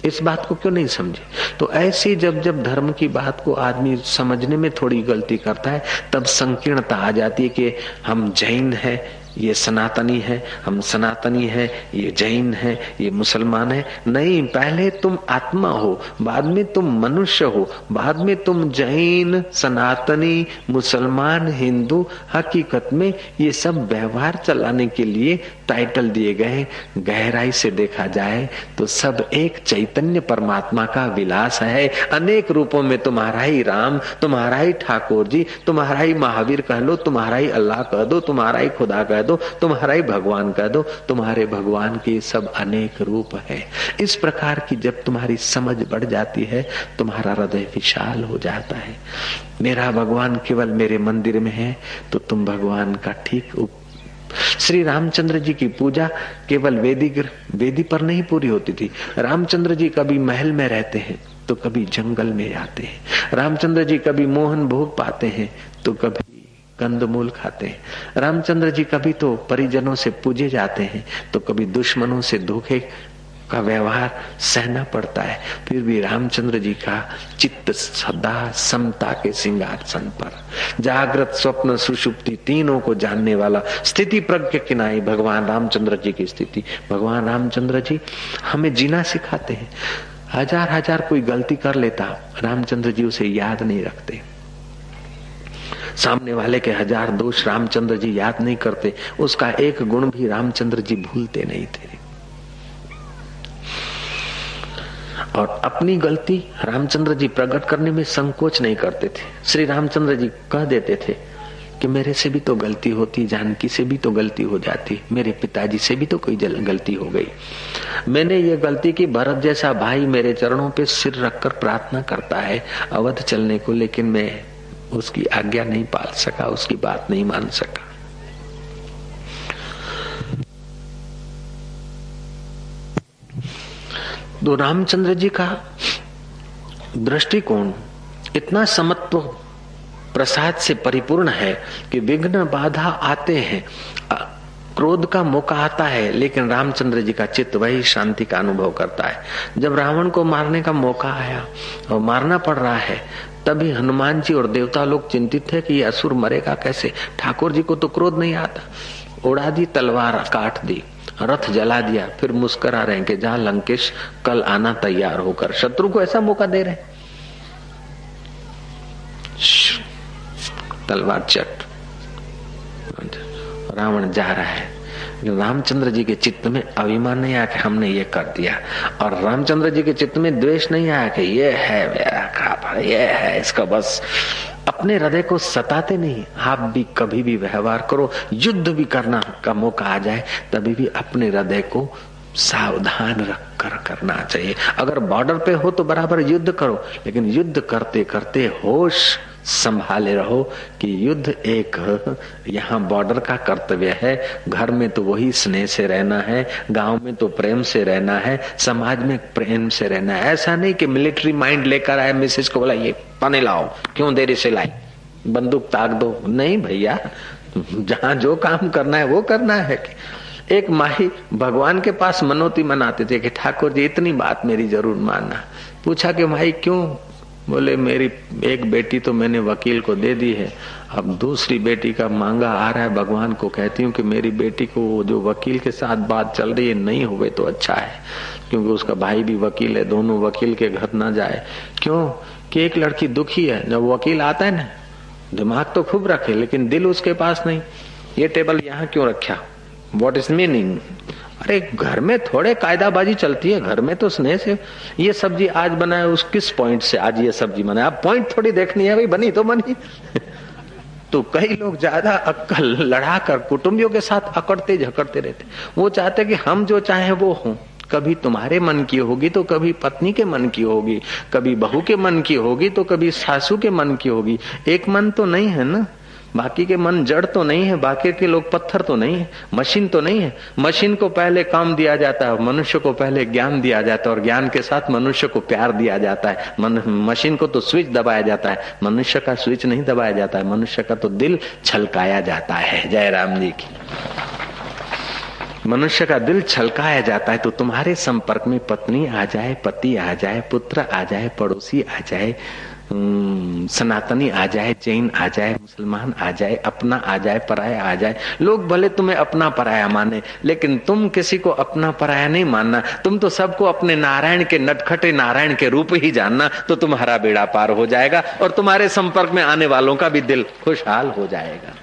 इस बात को क्यों नहीं समझे? तो ऐसी जब जब धर्म की बात को आदमी समझने में थोड़ी गलती करता है, तब संकीर्णता आ जाती है कि हम जैन है, ये सनातनी है, हम सनातनी है, ये जैन है, ये मुसलमान है। नहीं, पहले तुम आत्मा हो, बाद में तुम मनुष्य हो, बाद में तुम जैन, सनातनी, मुसलमान, हिंदू। हकीकत में ये सब व्यवहार चलाने के लिए टाइटल दिए गए, गहराई से देखा जाए तो सब एक चैतन्य परमात्मा का विलास है। अनेक रूपों में तुम्हारा ही राम, तुम्हारा ही ठाकुर जी, तुम्हारा ही महावीर कह लो, तुम्हारा ही अल्लाह कह दो, तुम्हारा ही खुदा कह दो, तुम्हारा ही भगवान कह दो, तुम्हारे भगवान के सब अनेक रूप है। इस प्रकार की जब तुम्हारी समझ बढ़ जाती है, तुम्हारा हृदय विशाल हो जाता है। मेरा भगवान केवल मेरे मंदिर में है तो तुम भगवान का ठीक श्री रामचंद्र जी की पूजा केवल वेदी पर नहीं पूरी होती थी। रामचंद्र जी कभी महल में रहते हैं तो कभी जंगल में आते हैं। रामचंद्र जी कभी मोहन भोग पाते हैं तो कभी कंदमूल खाते हैं। रामचंद्र जी कभी तो परिजनों से पूजे जाते हैं तो कभी दुश्मनों से धोखे का व्यवहार सहना पड़ता है। फिर भी रामचंद्र जी का चित्त सदा समता के सिंहासन पर, जागृत स्वप्न सुषुप्ति तीनों को जानने वाला, स्थिति प्रज्ञ किनाई भगवान रामचंद्र जी की स्थिति। भगवान रामचंद्र जी हमें जीना सिखाते हैं। हजार कोई गलती कर लेता, रामचंद्र जी उसे याद नहीं रखते। सामने वाले के 1000 दोष रामचंद्र जी याद नहीं करते, उसका एक गुण भी रामचंद्र जी भूलते नहीं थे। और अपनी गलती रामचंद्र जी प्रकट करने में संकोच नहीं करते थे। श्री रामचंद्र जी कह देते थे कि मेरे से भी तो गलती होती, जानकी से भी तो गलती हो जाती, मेरे पिताजी से भी तो कोई गलती हो गई। मैंने ये गलती की, भरत जैसा भाई मेरे चरणों पे सिर रखकर प्रार्थना करता है अवध चलने को, लेकिन मैं उसकी आज्ञा नहीं पाल सका, उसकी बात नहीं मान सका। तो रामचंद्र जी का दृष्टिकोण इतना समत्व प्रसाद से परिपूर्ण है कि विघ्न बाधा आते हैं, क्रोध का मौका आता है, लेकिन रामचंद्र जी का चित्त वही शांति का अनुभव करता है। जब रावण को मारने का मौका आया और मारना पड़ रहा है, तभी हनुमान जी और देवता लोग चिंतित थे कि ये असुर मरेगा कैसे। ठाकुर जी को तो क्रोध नहीं आता, उड़ा दी तलवार, काट दी, रथ जला दिया, फिर मुस्कुरा रहे हैं कि जहां लंकेश कल आना तैयार होकर। शत्रु को ऐसा मौका दे रहे, तलवार चट, रावण जा रहा है। रामचंद्र जी के चित्त में अभिमान नहीं आया कि हमने ये कर दिया, और रामचंद्र जी के चित्त में द्वेष नहीं आया कि ये है मेरा खापा, ये है इसका, बस अपने हृदय को सताते नहीं। आप भी कभी भी व्यवहार करो, युद्ध भी करना का मौका आ जाए, तभी भी अपने हृदय को सावधान रखकर करना चाहिए। अगर बॉर्डर पे हो तो बराबर युद्ध करो, लेकिन युद्ध करते करते होश संभाले रहो कि युद्ध एक यहाँ बॉर्डर का कर्तव्य है। घर में तो वही स्नेह से रहना है, गांव में तो प्रेम से रहना है, समाज में प्रेम से रहना है। ऐसा नहीं कि मिलिट्री माइंड लेकर आए, मिसेज को बोला ये पानी लाओ, क्यों देरी से लाई, बंदूक ताक दो। नहीं भैया, जहां जो काम करना है वो करना है। एक माही भगवान के पास मनोती मनाते थे कि ठाकुर जी इतनी बात मेरी जरूर मानना। पूछा कि माही क्यों? बोले मेरी एक बेटी तो मैंने वकील को दे दी है, अब दूसरी बेटी का मांगा आ रहा है। भगवान को कहती हूँ कि मेरी बेटी को जो वकील के साथ बात चल रही है नहीं हुए तो अच्छा है, क्योंकि उसका भाई भी वकील है, दोनों वकील के घर ना जाए। क्यों? कि एक लड़की दुखी है, जब वकील आता है ना, दिमाग तो खूब रखे लेकिन दिल उसके पास नहीं। ये टेबल यहाँ क्यों रखा, व्हाट इज मीनिंग? अरे घर में थोड़े कायदाबाजी चलती है, घर में तो स्नेह से। ये सब्जी आज बनाए, उस किस पॉइंट से आज ये सब्जी बनाए, आप पॉइंट थोड़ी देखनी है, भाई बनी तो बनी। तो कई लोग ज्यादा अक्कल लड़ाकर कुटुंबियों के साथ अकड़ते झकड़ते रहते। वो चाहते कि हम जो चाहे वो हों। कभी तुम्हारे मन की होगी तो कभी पत्नी के मन की होगी, कभी बहू के मन की होगी तो कभी सासू के मन की होगी। एक मन तो नहीं है ना, बाकी के मन जड़ तो नहीं है, बाकी के लोग पत्थर तो नहीं है, मशीन तो नहीं है। मशीन को पहले काम दिया जाता है, मनुष्य को पहले ज्ञान दिया जाता है, और ज्ञान के साथ मनुष्य को प्यार दिया जाता है। मशीन को तो स्विच दबाया जाता है, मनुष्य का स्विच नहीं दबाया जाता है, मनुष्य का तो दिल छलकाया जाता है। जय राम जी की। मनुष्य का दिल छलकाया जाता है। तो तुम्हारे संपर्क में पत्नी आ जाए, पति आ जाए, पुत्र आ जाए, पड़ोसी आ जाए, सनातनी आ जाए, जैन आ जाए, मुसलमान आ जाए, अपना आ जाए, पराया आ जाए। लोग भले तुम्हें अपना पराया माने, लेकिन तुम किसी को अपना पराया नहीं मानना। तुम तो सबको अपने नारायण के, नटखटे नारायण के रूप ही जानना, तो तुम्हारा बेड़ा पार हो जाएगा और तुम्हारे संपर्क में आने वालों का भी दिल खुशहाल हो जाएगा।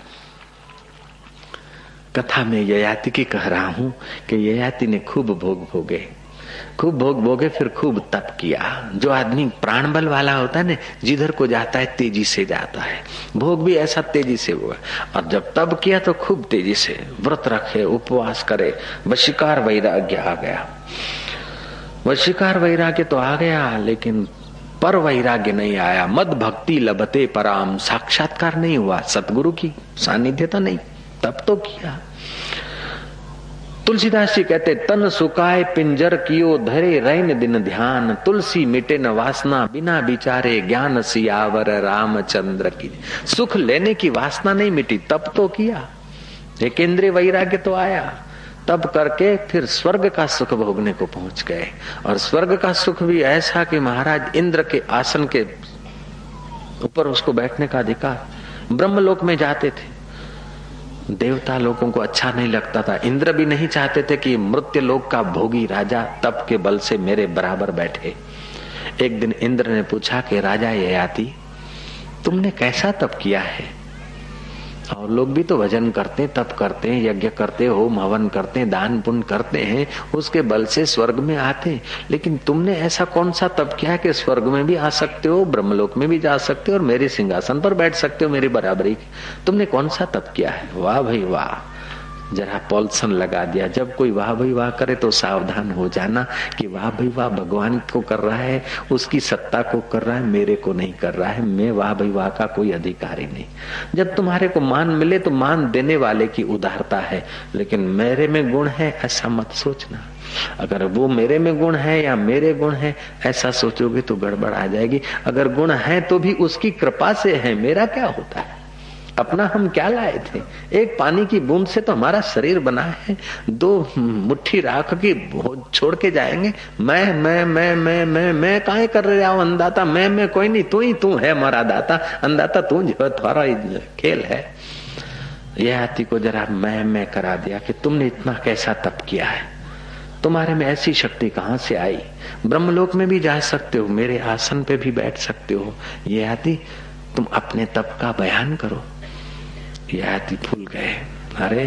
कथा में ययाति की कह रहा हूं कि ययाति ने खूब भोग भोगे, फिर खूब तप किया। जो आदमी प्राण बल वाला होता है ना, जिधर को जाता है तेजी से जाता है। भोग भी ऐसा तेजी से हुआ, और जब तप किया तो खूब तेजी से व्रत रखे, उपवास करे। वशीकार वैराग्य आ गया। वशीकार वैराग्य तो आ गया, लेकिन पर वैराग्य नहीं आया। मद भक्ति लभते पराम, साक्षात्कार नहीं हुआ, सतगुरु की सानिध्यता नहीं। तप तो किया। तुलसीदास जी कहते, तन सुकाय पिंजर कियो धरे रैन दिन ध्यान, तुलसी मिटे न वासना बिना विचारे, ज्ञान सियावर रामचंद्र की। सुख लेने की वासना नहीं मिटी, तप तो किया। एक इंद्रिय वैराग्य तो आया। तब करके फिर स्वर्ग का सुख भोगने को पहुंच गए। और स्वर्ग का सुख भी ऐसा कि महाराज इंद्र के आसन के ऊपर उसको बैठने का अधिकार। ब्रह्मलोक में जाते थे, देवता लोगों को अच्छा नहीं लगता था। इंद्र भी नहीं चाहते थे कि मृत्यु लोक का भोगी राजा तप के बल से मेरे बराबर बैठे। एक दिन इंद्र ने पूछा कि राजा ययाति, तुमने कैसा तप किया है? और लोग भी तो भजन करते, तप करते हैं, यज्ञ करते, होम हवन करते हैं, दान पुण्य करते हैं, उसके बल से स्वर्ग में आते हैं। लेकिन तुमने ऐसा कौन सा तप किया कि स्वर्ग में भी आ सकते हो, ब्रह्मलोक में भी जा सकते हो और मेरे सिंहासन पर बैठ सकते हो मेरी बराबरी? तुमने कौन सा तप किया है? वाह भाई वाह, जरा पॉल्सन लगा दिया। जब कोई वाह भाई वाह करे तो सावधान हो जाना कि वाह भाई वाह भगवान को कर रहा है, उसकी सत्ता को कर रहा है, मेरे को नहीं कर रहा है। मैं वाह भाई वाह का कोई अधिकारी नहीं। जब तुम्हारे को मान मिले तो मान देने वाले की उदारता है, लेकिन मेरे में गुण है ऐसा मत सोचना। अगर वो मेरे में गुण है या मेरे गुण है ऐसा सोचोगे तो गड़बड़ आ जाएगी। अगर गुण है तो भी उसकी कृपा से है, मेरा क्या होता है? अपना हम क्या लाए थे? एक पानी की बूंद से तो हमारा शरीर बना है। दो मुट्ठी राख की छोड़ के जाएंगे। मैं काहे कर रहा हूं अंदाता? मैं कोई नहीं, तू ही तू है हमारा दाता। अंदाता तू जो थोड़ा खेल है। ययाति को जरा मैं करा दिया कि तुमने इतना कैसा तप किया है, तुम्हारे में ऐसी शक्ति कहां से आई? ब्रह्मलोक में भी जा सकते हो, मेरे आसन पे भी बैठ सकते हो। ययाति तुम अपने तप का बयान करो। ययाति फूल गए। अरे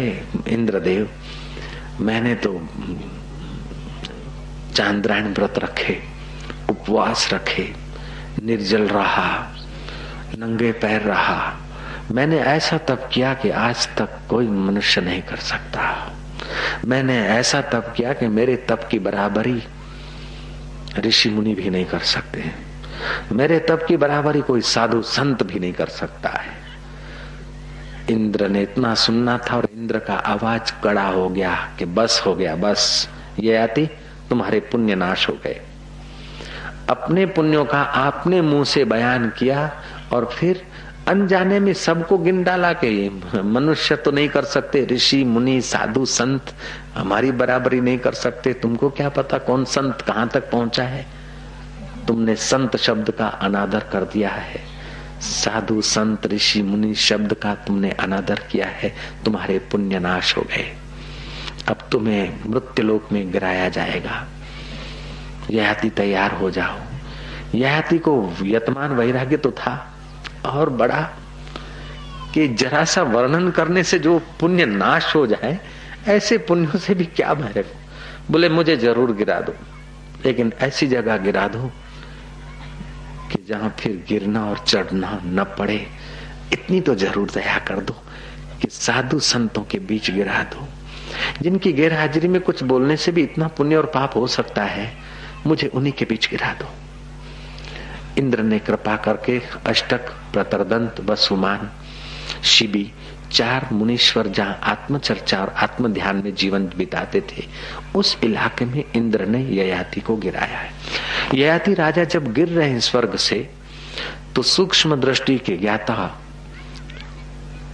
इंद्रदेव, मैंने तो चांद्रायण व्रत रखे, उपवास रखे, निर्जल रहा, नंगे पैर रहा। मैंने ऐसा तप किया कि आज तक कोई मनुष्य नहीं कर सकता। मैंने ऐसा तप किया कि मेरे तप की बराबरी ऋषि मुनि भी नहीं कर सकते। मेरे तप की बराबरी कोई साधु संत भी नहीं कर सकता है। इंद्र ने इतना सुनना था और इंद्र का आवाज कड़ा हो गया कि बस हो गया, बस ययाति तुम्हारे पुण्य नाश हो गए। अपने पुण्यों का आपने मुंह से बयान किया और फिर अनजाने में सबको गिन डाला कि मनुष्य तो नहीं कर सकते, ऋषि मुनि साधु संत हमारी बराबरी नहीं कर सकते। तुमको क्या पता कौन संत कहां तक पहुंचा है? तुमने संत शब्द का अनादर कर दिया है। साधु संत ऋषि मुनि शब्द का तुमने अनादर किया है। तुम्हारे पुण्य नाश हो गए। अब तुम्हें मृत्युलोक में गिराया जाएगा। ययाति तैयार हो जाओ। ययाति को यतमान वैराग्य तो था और बड़ा कि जरा सा वर्णन करने से जो पुण्य नाश हो जाए, ऐसे पुण्यों से भी क्या भय। बोले मुझे जरूर गिरा दो, लेकिन ऐसी जगह गिरा दो कि जहां फिर गिरना और चढ़ना न पड़े। इतनी तो जरूर दया कर दो कि साधु संतों के बीच गिरा दो, जिनकी गैर हाजिरी में कुछ बोलने से भी इतना पुण्य और पाप हो सकता है। मुझे उन्हीं के बीच गिरा दो। इंद्र ने कृपा करके अष्टक, प्रतरदंत, वसुमान, शिबी, चार मुनीश्वर जहां आत्मचर्चा और आत्म ध्यान में जीवन बिताते थे, उस इलाके में इंद्र ने ययाति को गिराया है। ययाति राजा जब गिर रहे हैं स्वर्ग से, तो सूक्ष्म दृष्टि के ज्ञाता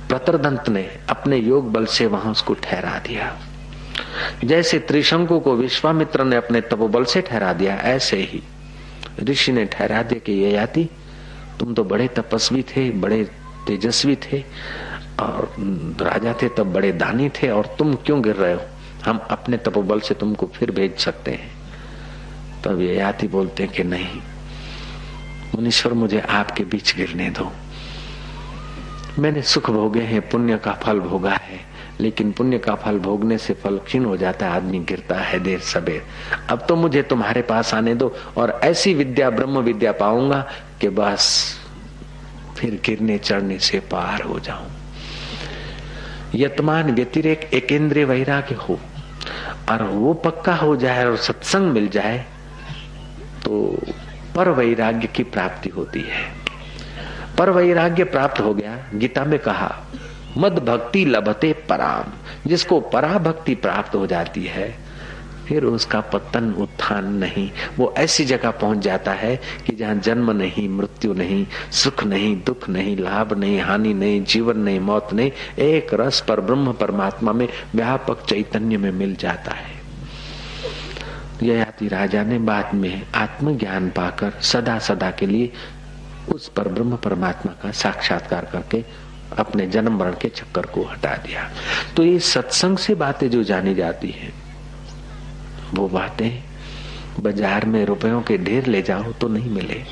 प्रतरदंत ने अपने योग बल से वहां उसको ठहरा दिया। जैसे त्रिशंकु को विश्वामित्र ने अपने तपोबल से ठहरा दिया, ऐसे ही ऋषि ने ठहरा दिया कि ययाति तुम तो बड़े तपस्वी थे, बड़े तेजस्वी थे और राजा थे तब बड़े दानी थे, और तुम क्यों गिर रहे हो? हम अपने तपोबल से तुमको फिर भेज सकते हैं। तब ययाति बोलते हैं कि नहीं मुनीश्वर, मुझे आपके बीच गिरने दो। मैंने सुख भोगे हैं, पुण्य का फल भोगा है, लेकिन पुण्य का फल भोगने से फल क्षीण हो जाता है, आदमी गिरता है देर सबेर। अब तो मुझे तुम्हारे पास आने दो और ऐसी विद्या ब्रह्म विद्या पाऊंगा कि बस फिर गिरने चढ़ने से पार हो जाऊं। यतमान व्यतिरेक एकेंद्रिय वैराग्य हो और वो पक्का हो जाए और सत्संग मिल जाए तो पर वैराग्य की प्राप्ति होती है। पर वैराग्य प्राप्त हो गया, गीता में कहा मद भक्ति लभते पराम, जिसको परा भक्ति प्राप्त हो जाती है फिर उसका पतन उत्थान नहीं। वो ऐसी जगह पहुंच जाता है कि जहां जन्म नहीं, मृत्यु नहीं, सुख नहीं, दुख नहीं, लाभ नहीं, हानि नहीं, जीवन नहीं, मौत नहीं, एक रस पर ब्रह्म परमात्मा में व्यापक चैतन्य में मिल जाता है। ययाति राजा ने बाद में आत्मज्ञान पाकर सदा सदा के लिए उस पर ब्रह्म परमात्मा का साक्षात्कार करके अपने जन्म मरण के चक्कर को हटा दिया। तो ये सत्संग से बातें जो जानी जाती है वो बातें बाजार में रुपयों के ढेर ले जाओ तो नहीं मिले।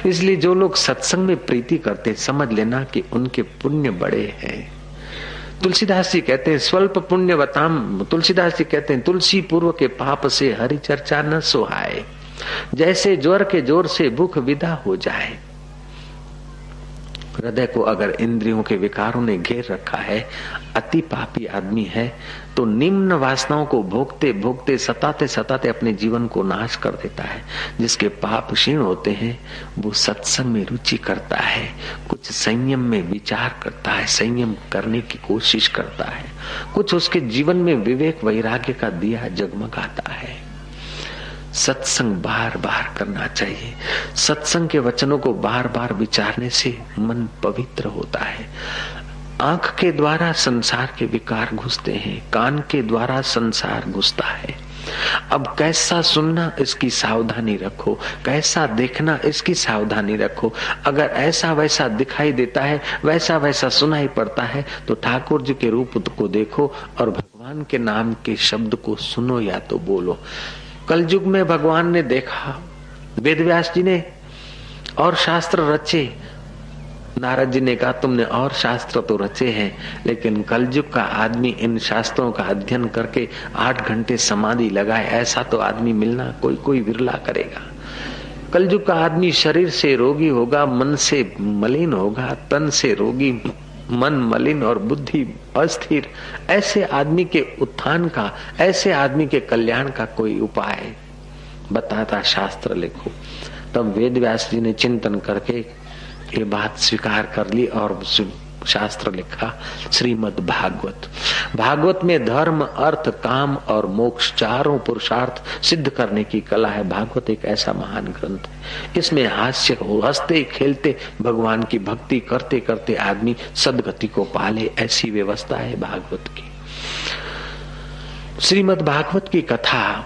इसलिए जो लोग सत्संग में प्रीति करते समझ लेना कि उनके पुण्य बड़े हैं। तुलसीदास जी कहते हैं स्वल्प पुण्यवताम, तुलसीदास जी कहते हैं तुलसी पूर्व के पाप से हरि चर्चा न सुहाए, जैसे ज्वर के जोर से भूख विदा हो जाए। हृदय को अगर इंद्रियों के विकारों ने घेर रखा है, अति पापी आदमी है तो निम्न वासनाओं को भोगते भोगते सताते सताते अपने जीवन को नाश कर देता है। जिसके पाप क्षीण होते हैं वो सत्संग में रुचि करता है, कुछ संयम में विचार करता है, संयम करने की कोशिश करता है, कुछ उसके जीवन में विवेक वैराग्य का दिया जगमगाता है। सत्संग बार बार करना चाहिए। सत्संग के वचनों को बार बार विचारने से मन पवित्र होता है। आंख के द्वारा संसार के विकार घुसते हैं, कान के द्वारा संसार घुसता है। अब कैसा सुनना इसकी सावधानी रखो, कैसा देखना इसकी सावधानी रखो। अगर ऐसा वैसा दिखाई देता है, वैसा वैसा सुनाई पड़ता है तो ठाकुर जी के रूप को देखो और भगवान के नाम के शब्द को सुनो या तो बोलो। कलयुग में भगवान ने देखा, वेद व्यास जी ने और शास्त्र रचे, नारद जी ने कहा तुमने और शास्त्र तो रचे हैं लेकिन कलयुग का आदमी इन शास्त्रों का अध्ययन करके 8 घंटे समाधि लगाए, ऐसा तो आदमी मिलना कोई कोई विरला करेगा। कलयुग का आदमी शरीर से रोगी होगा, मन से मलिन होगा, तन से रोगी, मन मलिन और बुद्धि अस्थिर। ऐसे आदमी के उत्थान का, ऐसे आदमी के कल्याण का कोई उपाय बताता शास्त्र लिखो। तब वेद व्यास जी ने चिंतन करके ये बात स्वीकार कर ली और शास्त्र लिखा श्रीमद् भागवत। भागवत में धर्म, अर्थ, काम और मोक्ष चारों पुरुषार्थ सिद्ध करने की कला है। भागवत एक ऐसा महान ग्रंथ है, इसमें हास्य हो, हंसते खेलते भगवान की भक्ति करते करते आदमी सदगति को पाले, ऐसी व्यवस्था है भागवत की। श्रीमद् भागवत की कथा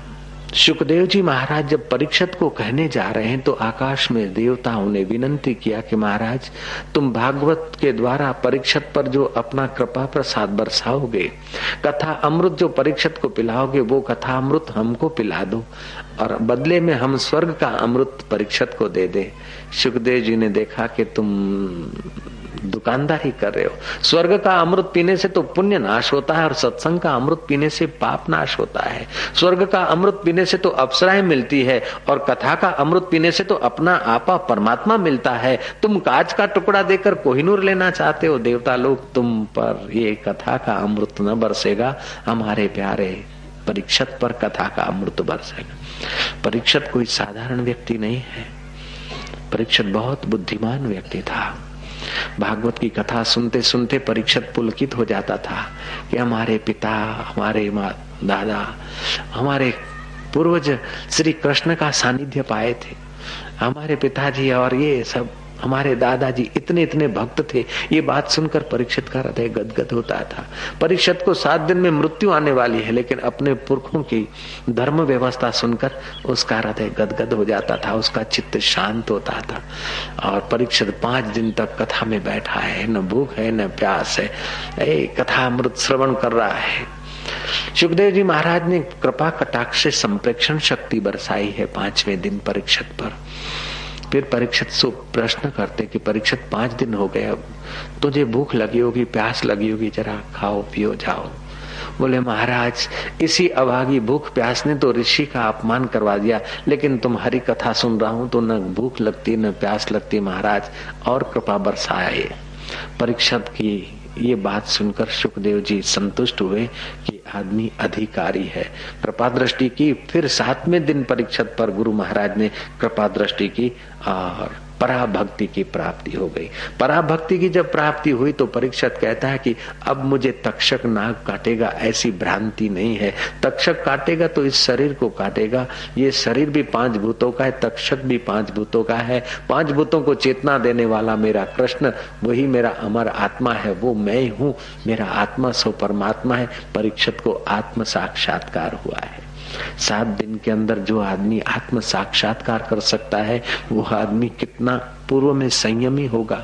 शुकदेव जी महाराज जब परीक्षित को कहने जा रहे हैं तो आकाश में देवताओं ने विनंती किया कि महाराज तुम भागवत के द्वारा परीक्षित पर जो अपना कृपा प्रसाद बरसाओगे, कथा अमृत जो परीक्षित को पिलाओगे, वो कथा अमृत हमको पिला दो और बदले में हम स्वर्ग का अमृत परीक्षित को दे दे। शुकदेव जी ने देखा कि तुम दुकानदारी कर रहे हो। स्वर्ग का अमृत पीने से तो पुण्य नाश होता है और सत्संग का अमृत पीने से पाप नाश होता है। स्वर्ग का अमृत पीने से तो अप्सराएं मिलती है और कथा का अमृत पीने से तो अपना आपा परमात्मा मिलता है। तुम कांच का टुकड़ा देकर कोहिनूर लेना चाहते हो। देवता लोग, तुम पर ये कथा का अमृत न बरसेगा, हमारे प्यारे परीक्षित पर कथा का अमृत बरसेगा। परीक्षित कोई साधारण व्यक्ति नहीं है, परीक्षित बहुत बुद्धिमान व्यक्ति था। भागवत की कथा सुनते सुनते परीक्षित पुलकित हो जाता था कि हमारे पिता, हमारे दादा, हमारे पूर्वज श्री कृष्ण का सानिध्य पाए थे। हमारे पिताजी और ये सब हमारे दादाजी इतने इतने भक्त थे। ये बात सुनकर परीक्षित का हृदय गदगद होता था। परीक्षित को 7 दिन में मृत्यु आने वाली है, लेकिन अपने पुरखों की धर्म व्यवस्था सुनकर उसका हृदय गदगद हो जाता था, उसका चित्त शांत होता था। और परीक्षित 5 दिन तक कथा में बैठा है, न भूख है न प्यास है, कथा अमृत श्रवण कर रहा है। सुखदेव जी महाराज ने कृपा कटाक्ष से संप्रेक्षण शक्ति बरसाई है 5वें दिन परीक्षित पर। फिर परीक्षित से प्रश्न करते कि परीक्षित 5 दिन हो गए, अब तुझे भूख लगी होगी, प्यास लगी होगी, जरा खाओ पियो जाओ। बोले महाराज, इसी अभागी भूख प्यास ने तो ऋषि का अपमान करवा दिया, लेकिन तुम हरि कथा सुन रहा हूं तो न भूख लगती न प्यास लगती महाराज, और कृपा बरसाए। परीक्षित की ये बात सुनकर सुखदेव जी संतुष्ट हुए कि आदमी अधिकारी है। कृपा दृष्टि की। फिर 7वें दिन परीक्षित पर गुरु महाराज ने कृपा दृष्टि की और पराभक्ति की प्राप्ति हो गई। पराभक्ति की जब प्राप्ति हुई तो परीक्षित कहता है कि अब मुझे तक्षक नाग काटेगा ऐसी भ्रांति नहीं है। तक्षक काटेगा तो इस शरीर को काटेगा। ये शरीर भी 5 भूतों का है, तक्षक भी 5 भूतों का है। 5 भूतों को चेतना देने वाला मेरा कृष्ण, वही मेरा अमर आत्मा है, वो मैं हूँ। मेरा आत्मा सो परमात्मा है। परीक्षित को आत्म साक्षात्कार हुआ है। 7 दिन के अंदर जो आदमी आत्म साक्षात्कार कर सकता है, वो आदमी कितना पूर्व में संयमी होगा,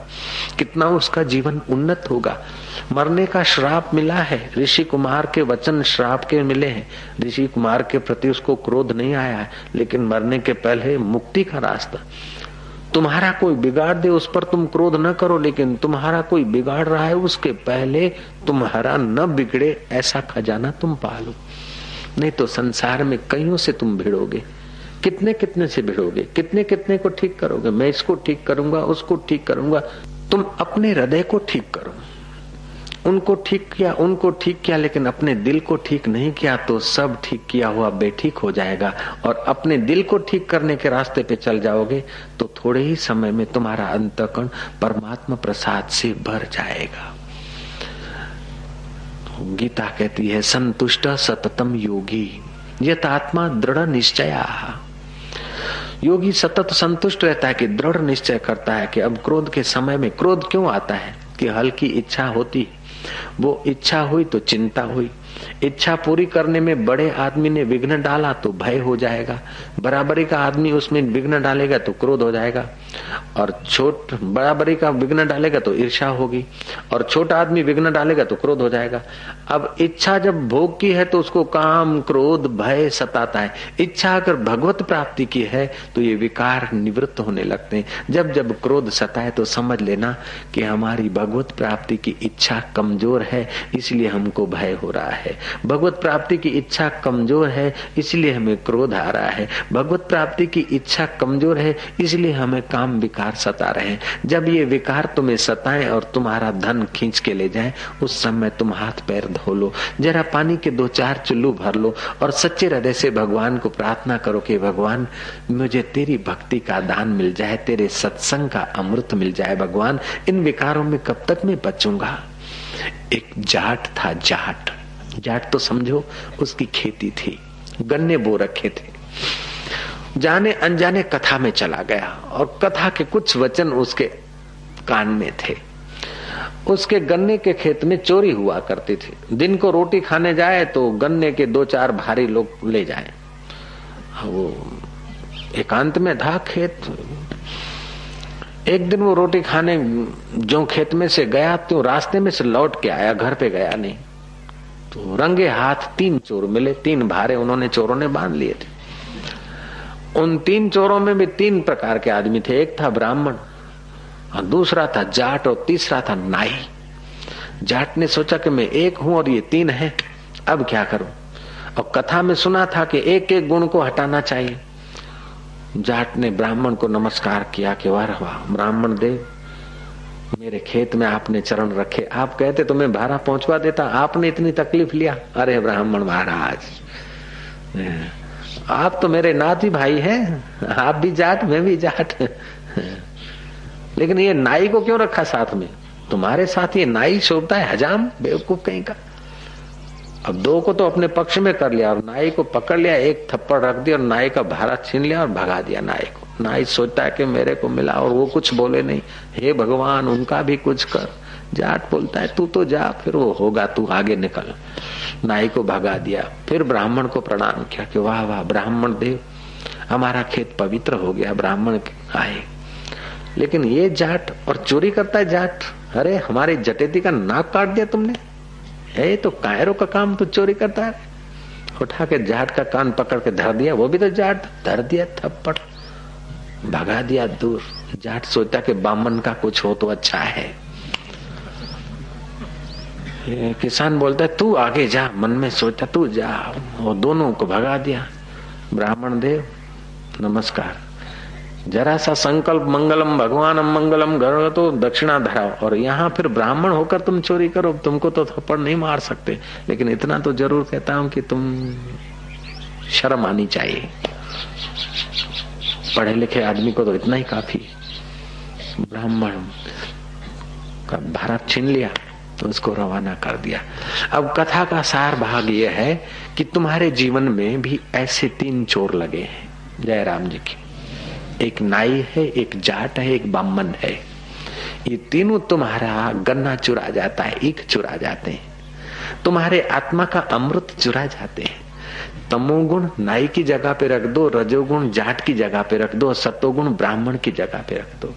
कितना उसका जीवन उन्नत होगा। मरने का श्राप मिला है, ऋषि कुमार के वचन श्राप के मिले हैं। ऋषि कुमार के प्रति उसको क्रोध नहीं आया है, लेकिन मरने के पहले मुक्ति का रास्ता। तुम्हारा कोई बिगाड़ दे उस पर तुम क्रोध न करो, लेकिन तुम्हारा कोई बिगाड़ रहा है उसके पहले तुम्हारा न बिगड़े ऐसा खजाना तुम पालो। नहीं तो संसार में कईयों से तुम भिड़ोगे, कितने कितने से भिड़ोगे, कितने कितने को ठीक करोगे। मैं इसको ठीक करूंगा, उसको ठीक करूंगा। तुम अपने हृदय को ठीक करो। उनको ठीक किया, लेकिन अपने दिल को ठीक नहीं किया तो सब ठीक किया हुआ बेठीक हो जाएगा। और अपने दिल को ठीक करने के रास्ते पे चल जाओगे तो थोड़े ही समय में तुम्हारा अंतःकरण परमात्मा प्रसाद से भर जाएगा। गीता कहती है संतुष्ट सततम योगी यत आत्मा दृढ़ निश्चया। योगी सतत संतुष्ट रहता है कि दृढ़ निश्चय करता है कि अब क्रोध के समय में, क्रोध क्यों आता है कि हल्की इच्छा होती, वो इच्छा हुई तो चिंता हुई। इच्छा पूरी करने में बड़े आदमी ने विघ्न डाला तो भय हो जाएगा, बराबरी का आदमी उसमें विघ्न डालेगा तो क्रोध हो जाएगा, और बराबरी का विघ्न डालेगा तो ईर्ष्या होगी, और छोटा आदमी विघ्न डालेगा तो क्रोध हो जाएगा। अब इच्छा जब भोग की है तो उसको काम क्रोध भय सताता है। इच्छा अगर भगवत प्राप्ति की है तो ये विकार निवृत्त होने लगते हैं। जब जब क्रोध सताए तो समझ लेना कि हमारी भगवत प्राप्ति की इच्छा कमजोर है, इसलिए हमको भय हो रहा है। भगवत प्राप्ति की इच्छा कमजोर है, इसलिए हमें क्रोध आ रहा है। भगवत प्राप्ति की इच्छा कमजोर है, इसलिए हमें काम विकार सता रहे हैं। जब ये विकार तुम्हें सताएं और तुम्हारा धन खींच के ले जाएं, उस समय तुम हाथ पैर धो लो, जरा पानी के 2-4 चुल्लू भर लो और सच्चे हृदय से भगवान को प्रार्थना करो कि भगवान मुझे तेरी भक्ति का दान मिल जाए, तेरे सत्संग का अमृत मिल जाए। भगवान इन विकारों में कब तक मैं बचूंगा। एक जाट था, जाट तो समझो उसकी खेती थी, गन्ने बो रखे थे। जाने अनजाने कथा में चला गया और कथा के कुछ वचन उसके कान में थे। उसके गन्ने के खेत में चोरी हुआ करती थी। दिन को रोटी खाने जाए तो गन्ने के 2-4 भारी लोग ले जाए। वो एकांत में था खेत। एक दिन वो रोटी खाने जो खेत में से गया तो रास्ते में से लौट के आया, घर पे गया नहीं। तो रंगे हाथ 3 चोर मिले, 3 भारे उन्होंने चोरों ने बांध लिए थे। उन 3 चोरों में भी 3 प्रकार के आदमी थे। एक था ब्राह्मण, और दूसरा था जाट, और तीसरा था नाई। जाट ने सोचा कि मैं एक हूं और ये 3 हैं, अब क्या करूं। और कथा में सुना था कि एक एक गुण को हटाना चाहिए। जाट ने ब्राह्मण को नमस्कार किया कि वाह वाह ब्राह्मण देव, मेरे खेत में आपने चरण रखे, आप कहते तो मैं भारा पहुंचवा देता, आपने इतनी तकलीफ लिया। अरे ब्राह्मण महाराज, आप तो मेरे नाती भाई हैं, आप भी जाट मैं भी जाट, लेकिन ये नाई को क्यों रखा साथ में? तुम्हारे साथ ये नाई शोभता है, हजाम बेवकूफ कहीं का। अब 2 को तो अपने पक्ष में कर लिया और नाई को पकड़ लिया, एक थप्पड़ रख दिया और नाई का भारा छीन लिया और भगा दिया नाई को। नाई सोचता है कि मेरे को मिला और वो कुछ बोले नहीं। हे भगवान, उनका भी कुछ कर। जाट बोलता है तू तो जा, फिर वो होगा, तू आगे निकल। नाई को भगा दिया। फिर ब्राह्मण को प्रणाम किया कि वाह वाह ब्राह्मण देव, हमारा खेत पवित्र हो गया, ब्राह्मण आए। लेकिन ये जाट और चोरी करता है जाट। अरे हमारे जटेती का नाक काट दिया तुमने, ये तो कायरों का काम, तो चोरी करता है। उठा के जाट का कान पकड़ के धर दिया, वो भी तो जाट, धर दिया थप्पड़, भगा दिया दूर। जाट सोचता कि बामन का कुछ हो तो अच्छा है, किसान बोलता है तू आगे जा, मन में सोचा तू जा, वो दोनों को भगा दिया। ब्राह्मण देव नमस्कार, जरा सा संकल्प मंगलम भगवानम मंगलम करो तो दक्षिणा धराओ, और यहाँ फिर ब्राह्मण होकर तुम चोरी करो, तुमको तो थप्पड़ नहीं मार सकते, लेकिन इतना तो जरूर कहता हूं कि तुम शर्म आनी चाहिए। पढ़े लिखे आदमी को तो इतना ही काफी। ब्राह्मण का भारत छीन लिया तो उसको रवाना कर दिया। अब कथा का सार भाग यह है कि तुम्हारे जीवन में भी ऐसे 3 चोर लगे हैं जय राम जी की। एक नाई है, एक जाट है, एक ब्राह्मण है। ये तीनों तुम्हारा गन्ना चुरा जाता है, ईख चुरा जाते हैं, तुम्हारे आत्मा का अमृत चुरा जाते हैं। तमोगुण नाई की जगह पे रख दो, रजोगुण जाट की जगह पे रख दो, सतोगुण ब्राह्मण की जगह पे रख दो।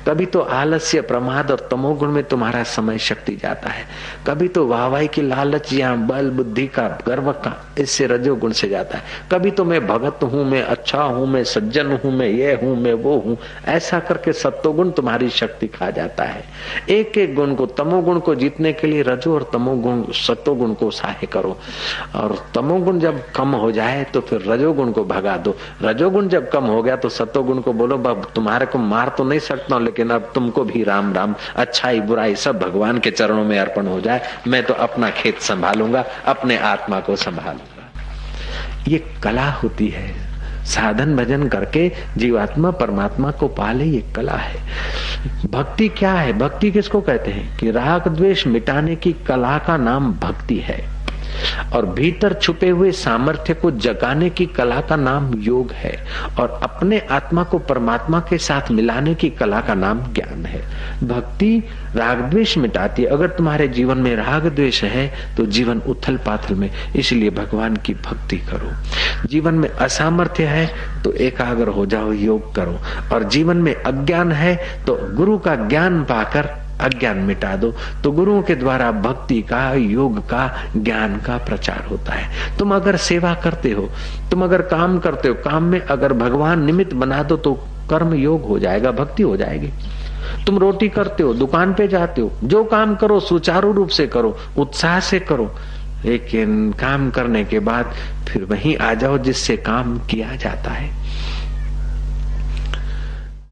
कभी तो आलस्य प्रमाद और तमोगुण में तुम्हारा समय शक्ति जाता है, कभी तो वाहवाही की लालच या बल बुद्धि का गर्व का इससे रजोगुण से जाता है, कभी तो मैं भगत हूं, मैं अच्छा हूं, मैं सज्जन हूं, मैं ये हूं, मैं वो हूं, ऐसा करके सत्वगुण तुम्हारी शक्ति खा जाता है। एक एक गुण को, तमोगुण को जीतने के लिए रजो और तमोगुण सत्वगुण को सहाय करो, और तमोगुण जब कम हो जाए तो फिर रजोगुण को भगा दो। रजोगुण जब कम हो गया तो सत्वगुण को बोलो तुम्हारे को मार तो नहीं सकता लेकिन अब तुमको भी राम राम, अच्छाई बुराई सब भगवान के चरणों में अर्पण हो जाए, मैं तो अपना खेत संभालूंगा, अपने आत्मा को संभालूंगा। ये कला होती है, साधन भजन करके जीवात्मा परमात्मा को पाले, ये कला है। भक्ति क्या है? भक्ति किसको कहते हैं कि राग द्वेष मिटाने की कला का नाम भक्ति है, और भीतर छुपे हुए सामर्थ्य को जगाने की कला का नाम योग है, और अपने आत्मा को परमात्मा के साथ मिलाने की कला का नाम ज्ञान है। भक्ति राग द्वेष मिटाती है। अगर तुम्हारे जीवन में राग द्वेष है तो जीवन उथल पाथल में, इसलिए भगवान की भक्ति करो। जीवन में असामर्थ्य है तो एकाग्र हो जाओ, योग करो, और जीवन में अज्ञान है तो गुरु का ज्ञान पाकर अज्ञान मिटा दो, तो गुरुओं के द्वारा भक्ति का, योग का, ज्ञान का प्रचार होता है। तुम अगर सेवा करते हो, तुम अगर काम करते हो, काम में अगर भगवान निमित्त बना दो तो कर्म योग हो जाएगा, भक्ति हो जाएगी। तुम रोटी करते हो, दुकान पे जाते हो, जो काम करो सुचारू रूप से करो, उत्साह से करो, लेकिन काम करने के बाद फिर वहीं आ जाओ जिससे काम किया जाता है।